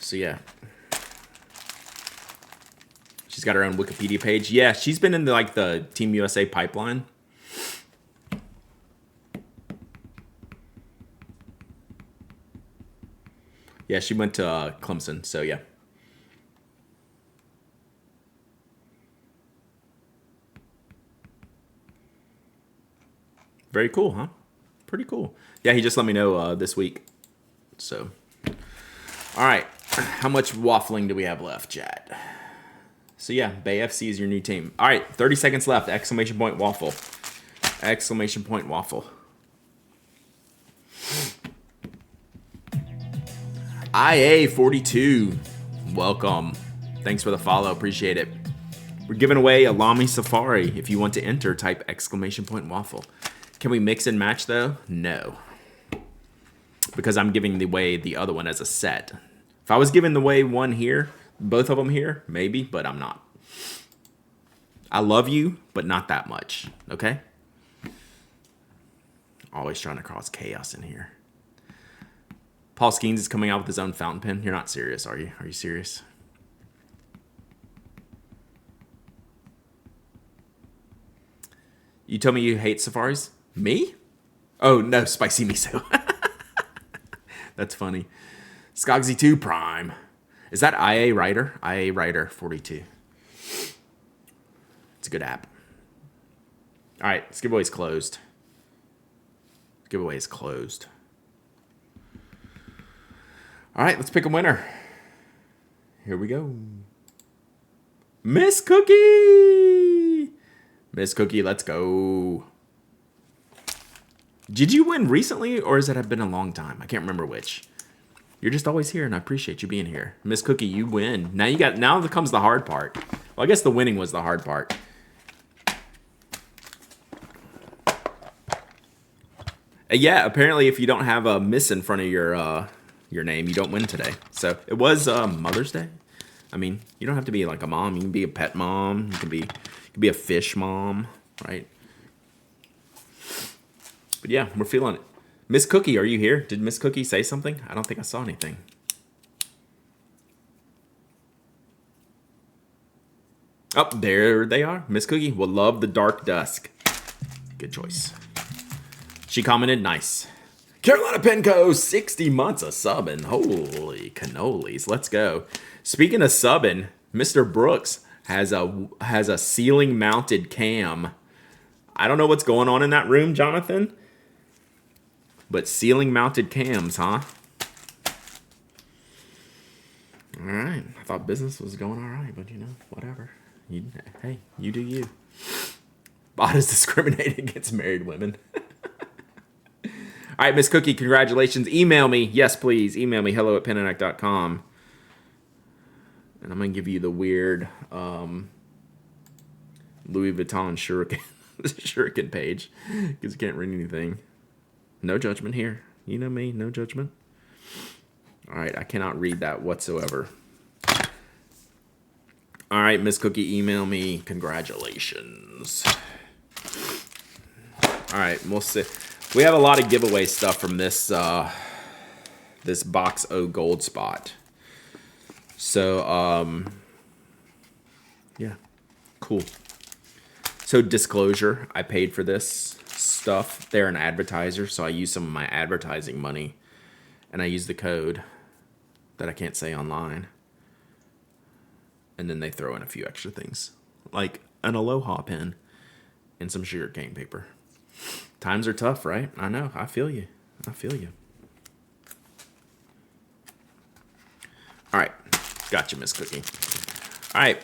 So yeah. She's got her own Wikipedia page. Yeah, she's been in the Team USA pipeline. Yeah, she went to Clemson, so yeah. Very cool, huh? Pretty cool. Yeah, he just let me know this week. So, all right. How much waffling do we have left, chat? So yeah, Bay FC is your new team. All right, 30 seconds left. Exclamation point waffle. Exclamation point waffle. IA42. Welcome. Thanks for the follow. Appreciate it. We're giving away a Lamy Safari. If you want to enter, type exclamation point waffle. Can we mix and match though? No. Because I'm giving away the other one as a set. If I was giving away one here, both of them here, maybe, but I'm not. I love you, but not that much. Okay? Always trying to cause chaos in here. Paul Skeens is coming out with his own fountain pen. You're not serious, are you? Are you serious? You told me you hate safaris? Me? Oh, no, spicy miso. That's funny. Skogsy2 Prime. Is that IA Writer? IA Writer 42. It's a good app. All right, this giveaway is closed. Giveaway is closed. All right, let's pick a winner. Here we go. Miss Cookie! Miss Cookie, let's go. Did you win recently, or has it been a long time? I can't remember which. You're just always here, and I appreciate you being here. Miss Cookie, you win. Now comes the hard part. Well, I guess the winning was the hard part. Yeah, apparently if you don't have a miss in front of your name, you don't win today. So it was Mother's Day. I mean, you don't have to be like a mom. You can be a pet mom. You can be a fish mom, right? But yeah, we're feeling it. Miss Cookie, are you here? Did Miss Cookie say something? I don't think I saw anything. Oh, there they are. Miss Cookie will love the dark dusk. Good choice. She commented, nice. Carolina Penco, 60 months of subbing. Holy cannolis. Let's go. Speaking of subbing, Mr. Brooks has a ceiling mounted cam. I don't know what's going on in that room, Jonathan. But ceiling mounted cams, huh? All right. I thought business was going all right, but whatever. Hey, you do you. Bot is discriminating against married women. All right, Miss Cookie, congratulations. Email me. Yes, please. Email me, hello@penanac.com. And I'm going to give you the weird Louis Vuitton shuriken page because you can't read anything. No judgment here. You know me, no judgment. All right, I cannot read that whatsoever. All right, Miss Cookie, email me. Congratulations. All right, we'll see. We have a lot of giveaway stuff from this this box O Goldspot. So, yeah, cool. So disclosure, I paid for this stuff. They're an advertiser, so I use some of my advertising money, and I use the code that I can't say online. And then they throw in a few extra things, like an Aloha pen and some sugarcane paper. Times are tough, right? I know. I feel you. I feel you. All right. Gotcha, Miss Cookie. All right.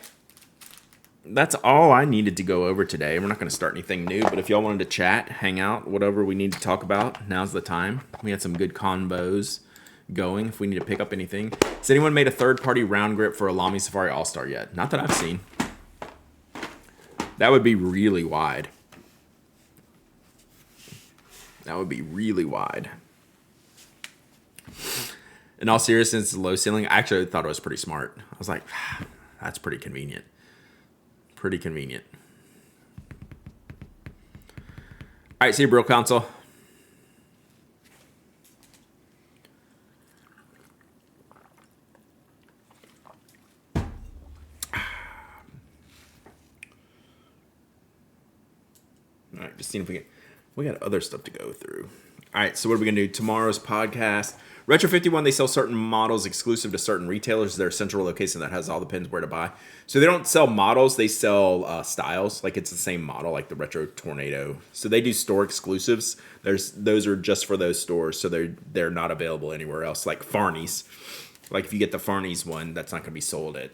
That's all I needed to go over today. We're not going to start anything new, but if y'all wanted to chat, hang out, whatever we need to talk about, now's the time. We had some good combos going if we need to pick up anything. Has anyone made a third-party round grip for a Lamy Safari All-Star yet? Not that I've seen. That would be really wide. That would be really wide. In all seriousness, low ceiling, I actually thought it was pretty smart. I was like, that's pretty convenient. Pretty convenient. All right, see you, Bro Council. All right, just seeing if we got other stuff to go through. All right, so what are we going to do? Tomorrow's podcast. Retro 51, they sell certain models exclusive to certain retailers. Their central location that has all the pins where to buy. So they don't sell models, they sell styles. Like it's the same model, like the Retro Tornado. So they do store exclusives. Those are just for those stores, so they're not available anywhere else. Like Farney's. Like if you get the Farney's one, that's not going to be sold at,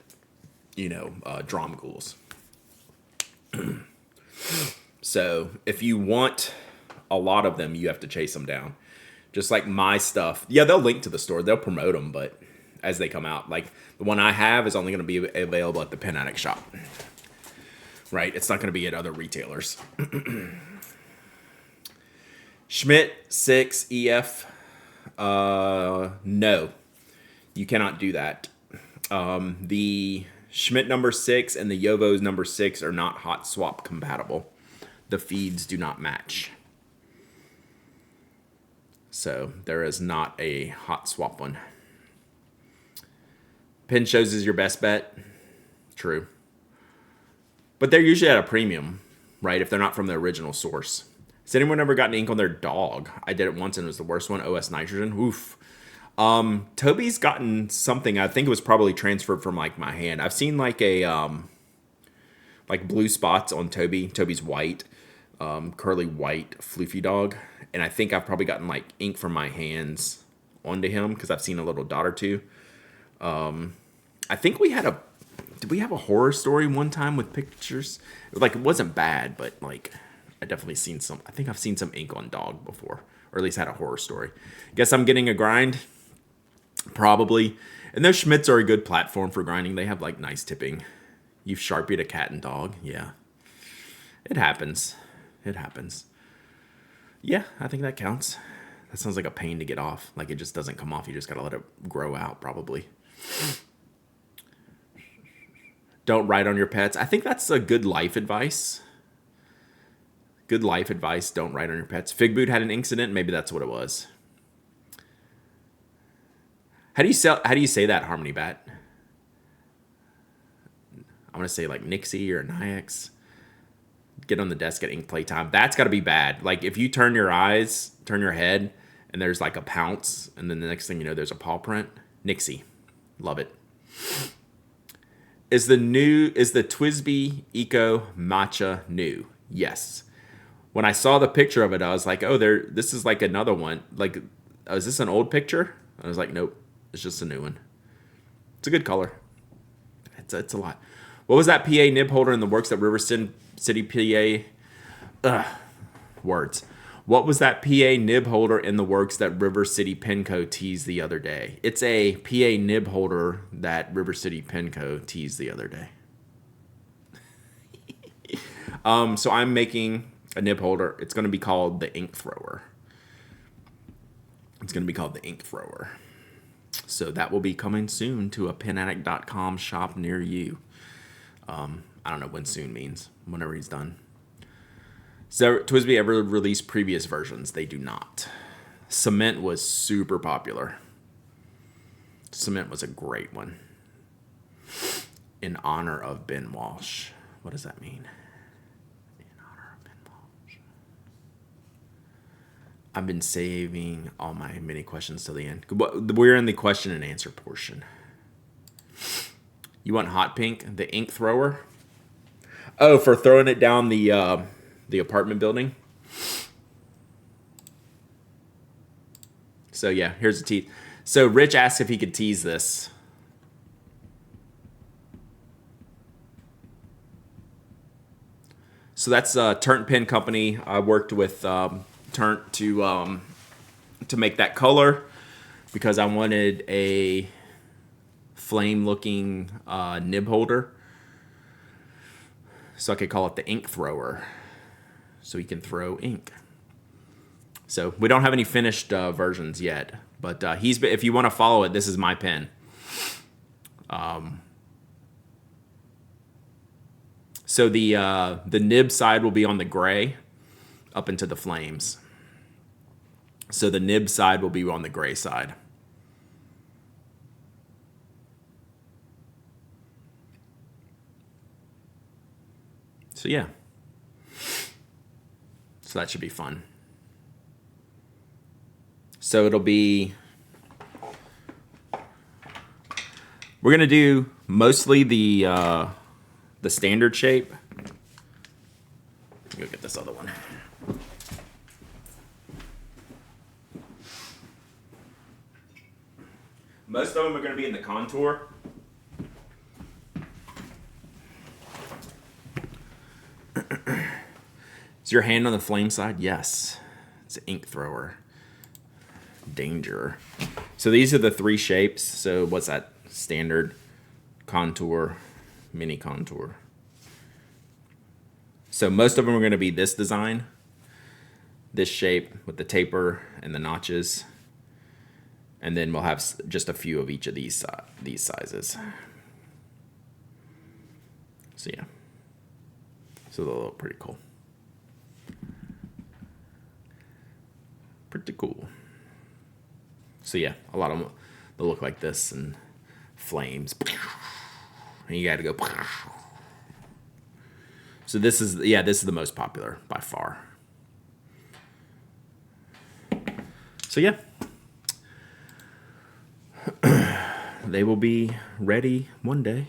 Drum Ghouls. So if you want a lot of them, you have to chase them down. Just like my stuff. Yeah, they'll link to the store. They'll promote them, but as they come out. Like the one I have is only going to be available at the Pen Addict shop. Right? It's not going to be at other retailers. Schmidt 6 EF. No. You cannot do that. The Schmidt number 6 and the Yovo's number 6 are not hot swap compatible. The feeds do not match. So there is not a hot swap one. Pin shows is your best bet. True. But they're usually at a premium, right? If they're not from the original source. Has anyone ever gotten ink on their dog? I did it once and it was the worst one. OS Nitrogen. Oof. Toby's gotten something. I think it was probably transferred from like my hand. I've seen like a like blue spots on Toby. Toby's white, curly white floofy dog. And I think I've probably gotten like ink from my hands onto him because I've seen a little dot or two. I think did we have a horror story one time with pictures? Like it wasn't bad, but like I definitely seen some. I think I've seen some ink on dog before, or at least had a horror story. Guess I'm getting a grind, probably. And those Schmidts are a good platform for grinding. They have like nice tipping. You've Sharpied a cat and dog, yeah. It happens. It happens. Yeah, I think that counts. That sounds like a pain to get off. Like it just doesn't come off. You just gotta let it grow out, probably. Don't write on your pets. I think that's a good life advice. Good life advice. Don't write on your pets. Fig Boot had an incident. Maybe that's what it was. How do you say that, Harmony Bat? I want to say like Nixie or Nix. Get on the desk at ink playtime. That's got to be bad. Like if you turn your head, and there's like a pounce, and then the next thing you know, there's a paw print. Nixie, love it. Is the Twisby Eco Matcha new? Yes. When I saw the picture of it, I was like, oh, this is like another one. Like, is this an old picture? I was like, nope, it's just a new one. It's a good color. It's a lot. What was that PA nib holder in the works that River City PA? Words. What was that PA nib holder in the works that River City Penco teased the other day? It's a PA nib holder that River City Penco teased the other day. So I'm making a nib holder. It's going to be called the Ink Thrower. So that will be coming soon to a penaddict.com shop near you. I don't know when soon means. Whenever he's done. So Twisby ever released previous versions? They do not. Cement was super popular. Cement was a great one. In honor of Ben Walsh. What does that mean? In honor of Ben Walsh. I've been saving all my mini questions till the end. We're in the question and answer portion. You want hot pink? The ink thrower? Oh, for throwing it down the apartment building. So yeah, here's the tease. So Rich asked if he could tease this. So that's Turnt Pen Company. I worked with Turnt to make that color because I wanted a flame-looking nib holder. So I could call it the ink thrower. So he can throw ink. So we don't have any finished versions yet, but if you want to follow it, this is my pen. So the nib side will be on the gray up into the flames. So the nib side will be on the gray side. So yeah. So that should be fun. So it'll be, we're gonna do mostly the standard shape. Let me go get this other one. Most of them are gonna be in the contour. Is your hand on the flame side? Yes. It's an ink thrower. Danger. So these are the 3 shapes. So what's that? Standard, contour, mini contour. So most of them are going to be this design. This shape with the taper and the notches. And then we'll have just a few of each of these sizes. So yeah. So they'll look pretty cool. Pretty cool. So yeah, a lot of them, they'll look like this and flames. And you gotta go. So this is the most popular by far. So yeah. They will be ready one day.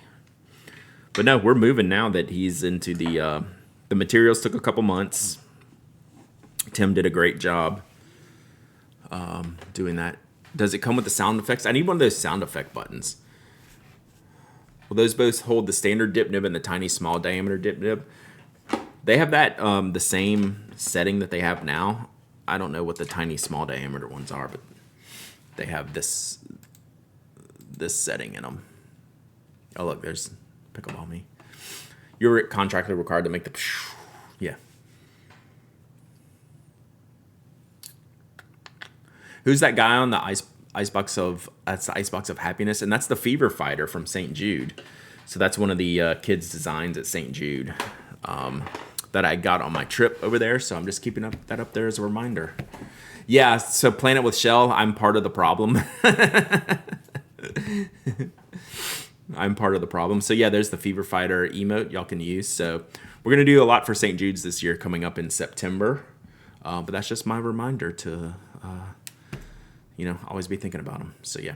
But no, we're moving now that he's into the materials took a couple months. Tim did a great job doing that. Does it come with the sound effects? I need one of those sound effect buttons. Will those both hold the standard dip nib and the tiny small diameter dip nib? They have that the same setting that they have now. I don't know what the tiny small diameter ones are, but they have this setting in them. Oh look, there's Pickleball Me. You're contractually required to make the yeah. Who's that guy on the icebox of? That's the icebox of happiness, and that's the Fever Fighter from St. Jude. So that's one of the kids' designs at St. Jude that I got on my trip over there. So I'm just keeping that up there as a reminder. Yeah. So Planet with Shell, I'm part of the problem. I'm part of the problem. So yeah, there's the Fever Fighter emote y'all can use. So we're gonna do a lot for St. Jude's this year, coming up in September. But that's just my reminder to. Always be thinking about them. So yeah,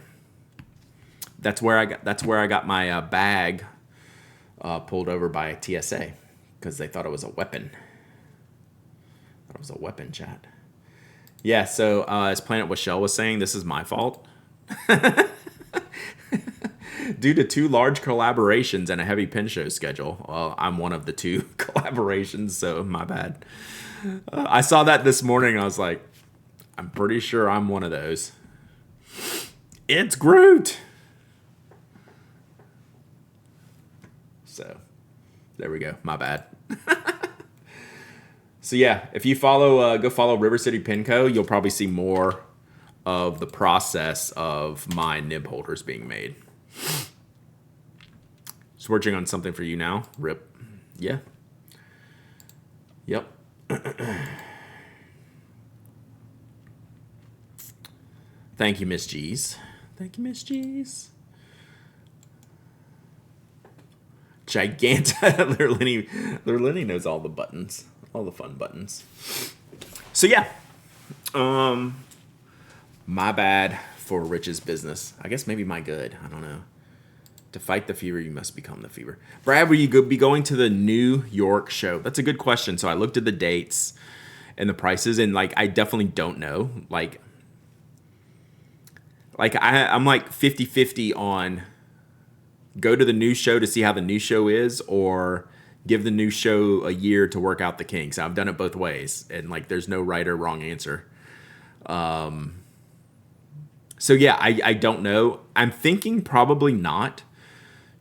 that's where I got my bag pulled over by TSA because they thought it was a weapon. Thought it was a weapon, chat. Yeah. So as Planet with Shell was saying, this is my fault. Due to 2 large collaborations and a heavy pin show schedule. Well, I'm one of the 2 collaborations, so my bad. I saw that this morning. I was like, I'm pretty sure I'm one of those. It's Groot. So, there we go. My bad. So yeah, if you go follow River City Pin Co., you'll probably see more of the process of my nib holders being made. Just working on something for you now. Rip. Yeah. Yep. Thank you, Miss G's. Thank you, Miss G's. Lenny knows all the buttons. All the fun buttons. So yeah. My bad for Rich's business. I guess maybe my good. I don't know. To fight the fever, you must become the fever. Brad, will you be going to the New York show? That's a good question. So I looked at the dates and the prices, and I definitely don't know. I'm 50-50 on go to the new show to see how the new show is, or give the new show a year to work out the kinks. I've done it both ways, and there's no right or wrong answer. So yeah, I don't know. I'm thinking probably not,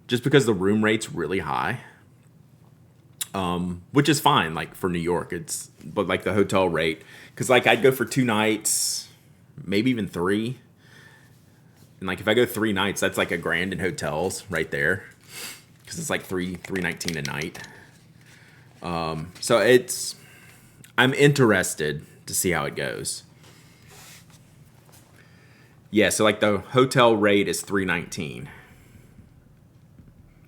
just because the room rate's really high. Which is fine, for New York. But the hotel rate, because I'd go for 2 nights, maybe even 3. And if I go 3 nights, that's $1,000 in hotels right there, because it's $319 a night. So I'm interested to see how it goes. Yeah, so the hotel rate is $319.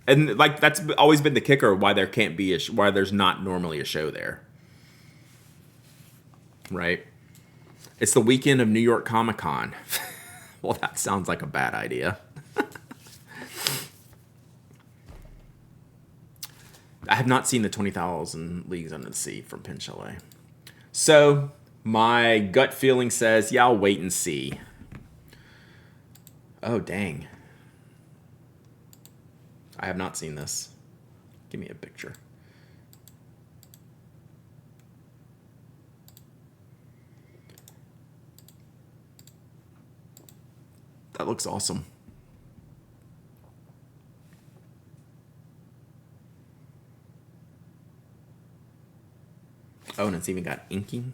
And that's always been the kicker why there can't be why there's not normally a show there. Right? It's the weekend of New York Comic Con. Well, that sounds like a bad idea. I have not seen the 20,000 Leagues Under the Sea from Pen Chalet. So, my gut feeling says, yeah, I'll wait and see. Oh, dang. I have not seen this. Give me a picture. That looks awesome. Oh, and it's even got inking.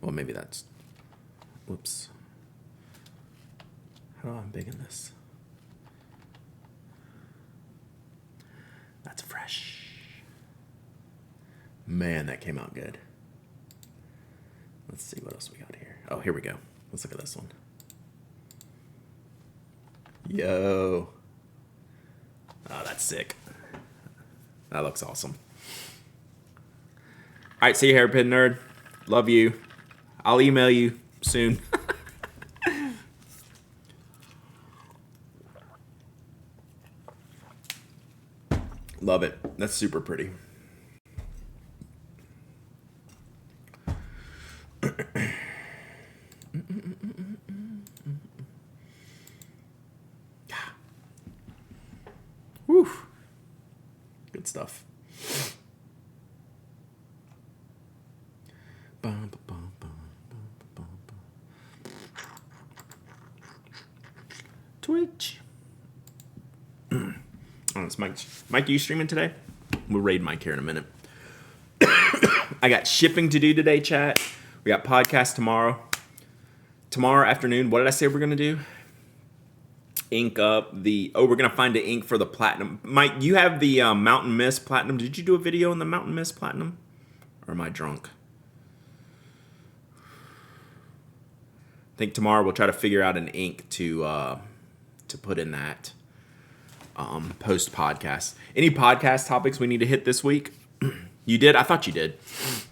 Well, maybe that's... Whoops. How do I unbiggen this? That's fresh. Man, that came out good. Let's see what else we got here. Oh, here we go. Let's look at this one. Yo. Oh, that's sick. That looks awesome. All right, see you, Hairpin Nerd. Love you. I'll email you soon. Love it. That's super pretty. Woo. Good stuff. Twitch. Oh, it's Mike. Mike, you streaming today? We'll raid Mike here in a minute. I got shipping to do today, chat. We got podcast tomorrow. Tomorrow afternoon, what did I say we're going to do? Ink up the... Oh, we're going to find the ink for the platinum. Mike, you have the Mountain Mist Platinum. Did you do a video on the Mountain Mist Platinum? Or am I drunk? I think tomorrow we'll try to figure out an ink to put in that post podcast. Any podcast topics we need to hit this week? You did? I thought you did.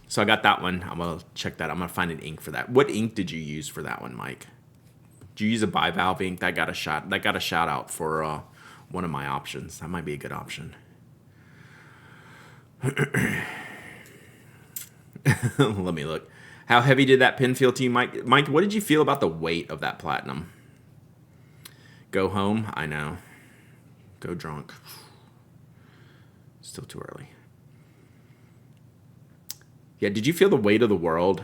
So I got that one. I'm gonna check that. I'm gonna find an ink for that. What ink did you use for that one, Mike? Did you use a bivalve ink? That got a shout out for one of my options. That might be a good option. Let me look. How heavy did that pen feel to you, Mike? Mike, what did you feel about the weight of that platinum? Go home? I know. Go drunk. Still too early. Yeah, did you feel the weight of the world?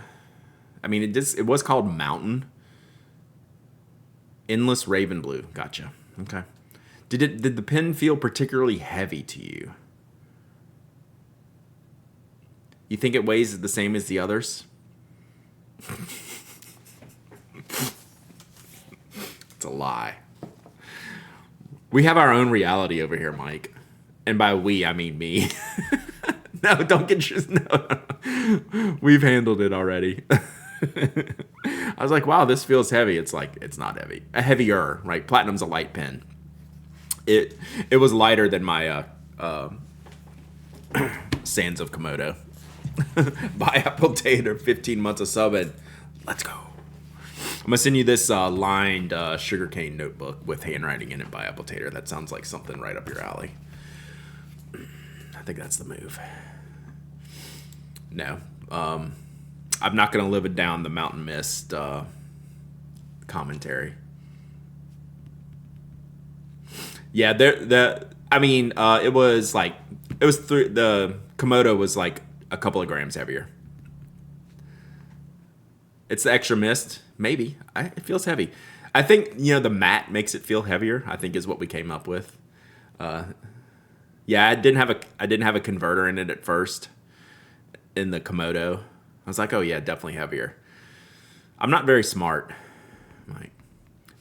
I mean, it was called Mountain. Endless Raven Blue. Gotcha. Okay. Did the pen feel particularly heavy to you? You think it weighs the same as the others? It's a lie. We have our own reality over here, Mike. And by we, I mean me. No, don't get your... No. We've handled it already. I was like, wow, this feels heavy. It's like, it's not heavy. A heavier, right? Platinum's a light pen. It was lighter than my Sands of Komodo. Buy Apple Tater, 15 months of sub, and let's go. I'm going to send you this lined sugarcane notebook with handwriting in it by Apple Tater. That sounds like something right up your alley. I think that's the move. No. I'm not going to live it down the Mountain Mist commentary. Yeah, it was like... the Komodo was like a couple of grams heavier. It's the extra mist. Maybe. It feels heavy. I think, the matte makes it feel heavier, I think is what we came up with. Yeah, I didn't have a converter in it at first in the Komodo. I was like, oh yeah, definitely heavier. I'm not very smart. Like,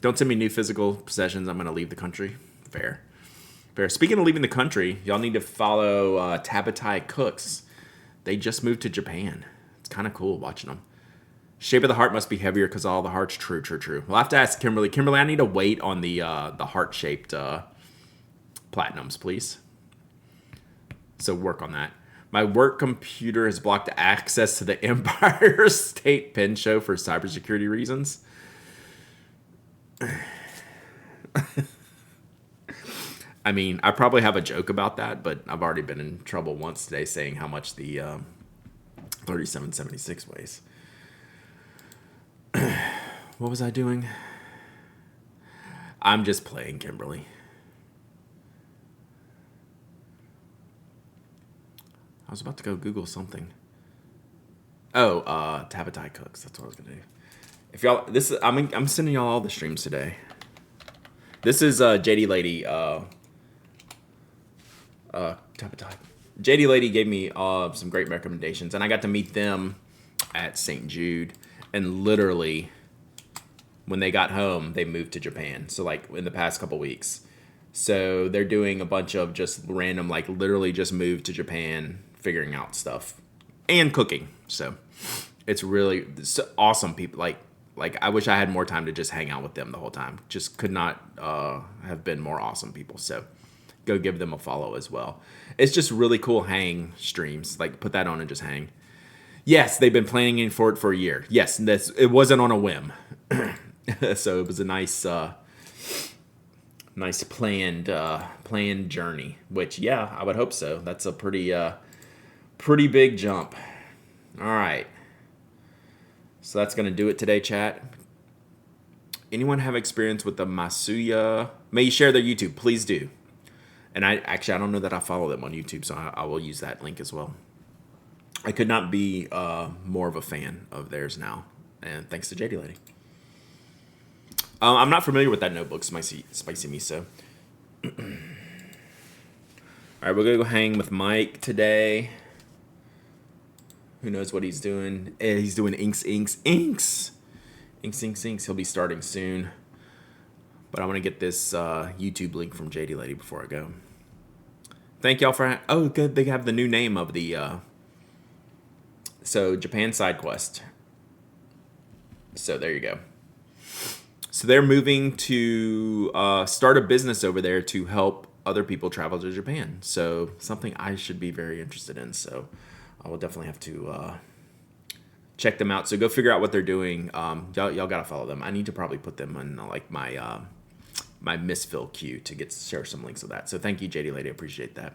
don't send me new physical possessions. I'm going to leave the country. Fair. Speaking of leaving the country, y'all need to follow Tabatai Cooks. They just moved to Japan. It's kind of cool watching them. Shape of the heart must be heavier because all the hearts. True. We'll have to ask Kimberly. Kimberly, I need a weight on the heart-shaped platinums, please. So work on that. My work computer has blocked access to the Empire State Pen Show for cybersecurity reasons. I mean, I probably have a joke about that, but I've already been in trouble once today saying how much the 3776 weighs. What was I doing? I'm just playing, Kimberly. I was about to go Google something. Oh, Tabatai Cooks. That's what I was gonna do. If y'all, this is I'm sending y'all all the streams today. This is JD Lady. Tabatai. JD Lady gave me some great recommendations, and I got to meet them at St. Jude. And literally, when they got home, they moved to Japan. So like in the past couple weeks. So they're doing a bunch of just random, like literally just moved to Japan, figuring out stuff and cooking. So it's really awesome people. Like I wish I had more time to just hang out with them the whole time. Just could not have been more awesome people. So go give them a follow as well. It's just really cool hang streams. Like put that on and just hang. Yes, they've been planning for it for a year. Yes, it wasn't on a whim. So it was a nice planned journey. Which I would hope so. That's a pretty big jump. All right. So that's gonna do it today, chat. Anyone have experience with the Masuya? May you share their YouTube, please do. And I don't know that I follow them on YouTube, so I will use that link as well. I could not be more of a fan of theirs now, and thanks to JD Lady. I'm not familiar with that notebook, spicy miso. All right, we're gonna go hang with Mike today. Who knows what he's doing? He's doing inks. He'll be starting soon. But I want to get this YouTube link from JD Lady before I go. Thank y'all for... Oh, good. They have the new name of the... So, Japan Side Quest. So, there you go. So, they're moving to start a business over there to help other people travel to Japan. So, something I should be very interested in. So, I will definitely have to check them out. So, go figure out what they're doing. Y'all got to follow them. I need to probably put them on like my misfill queue to share some links of that. So, thank you, JD Lady. I appreciate that.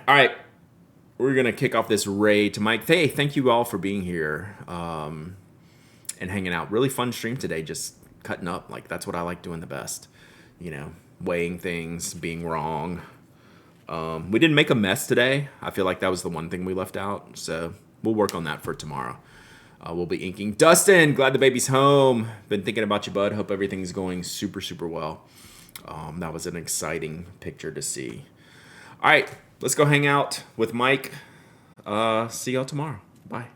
All right. We're going to kick off this raid to Mike. Hey, thank you all for being here and hanging out. Really fun stream today, just cutting up. Like, that's what I like doing the best. You know, weighing things, being wrong. We didn't make a mess today. I feel like that was the one thing we left out. So we'll work on that for tomorrow. We'll be inking. Dustin, glad the baby's home. Been thinking about you, bud. Hope everything's going super, super well. That was an exciting picture to see. All right. Let's go hang out with Mike. See y'all tomorrow. Bye.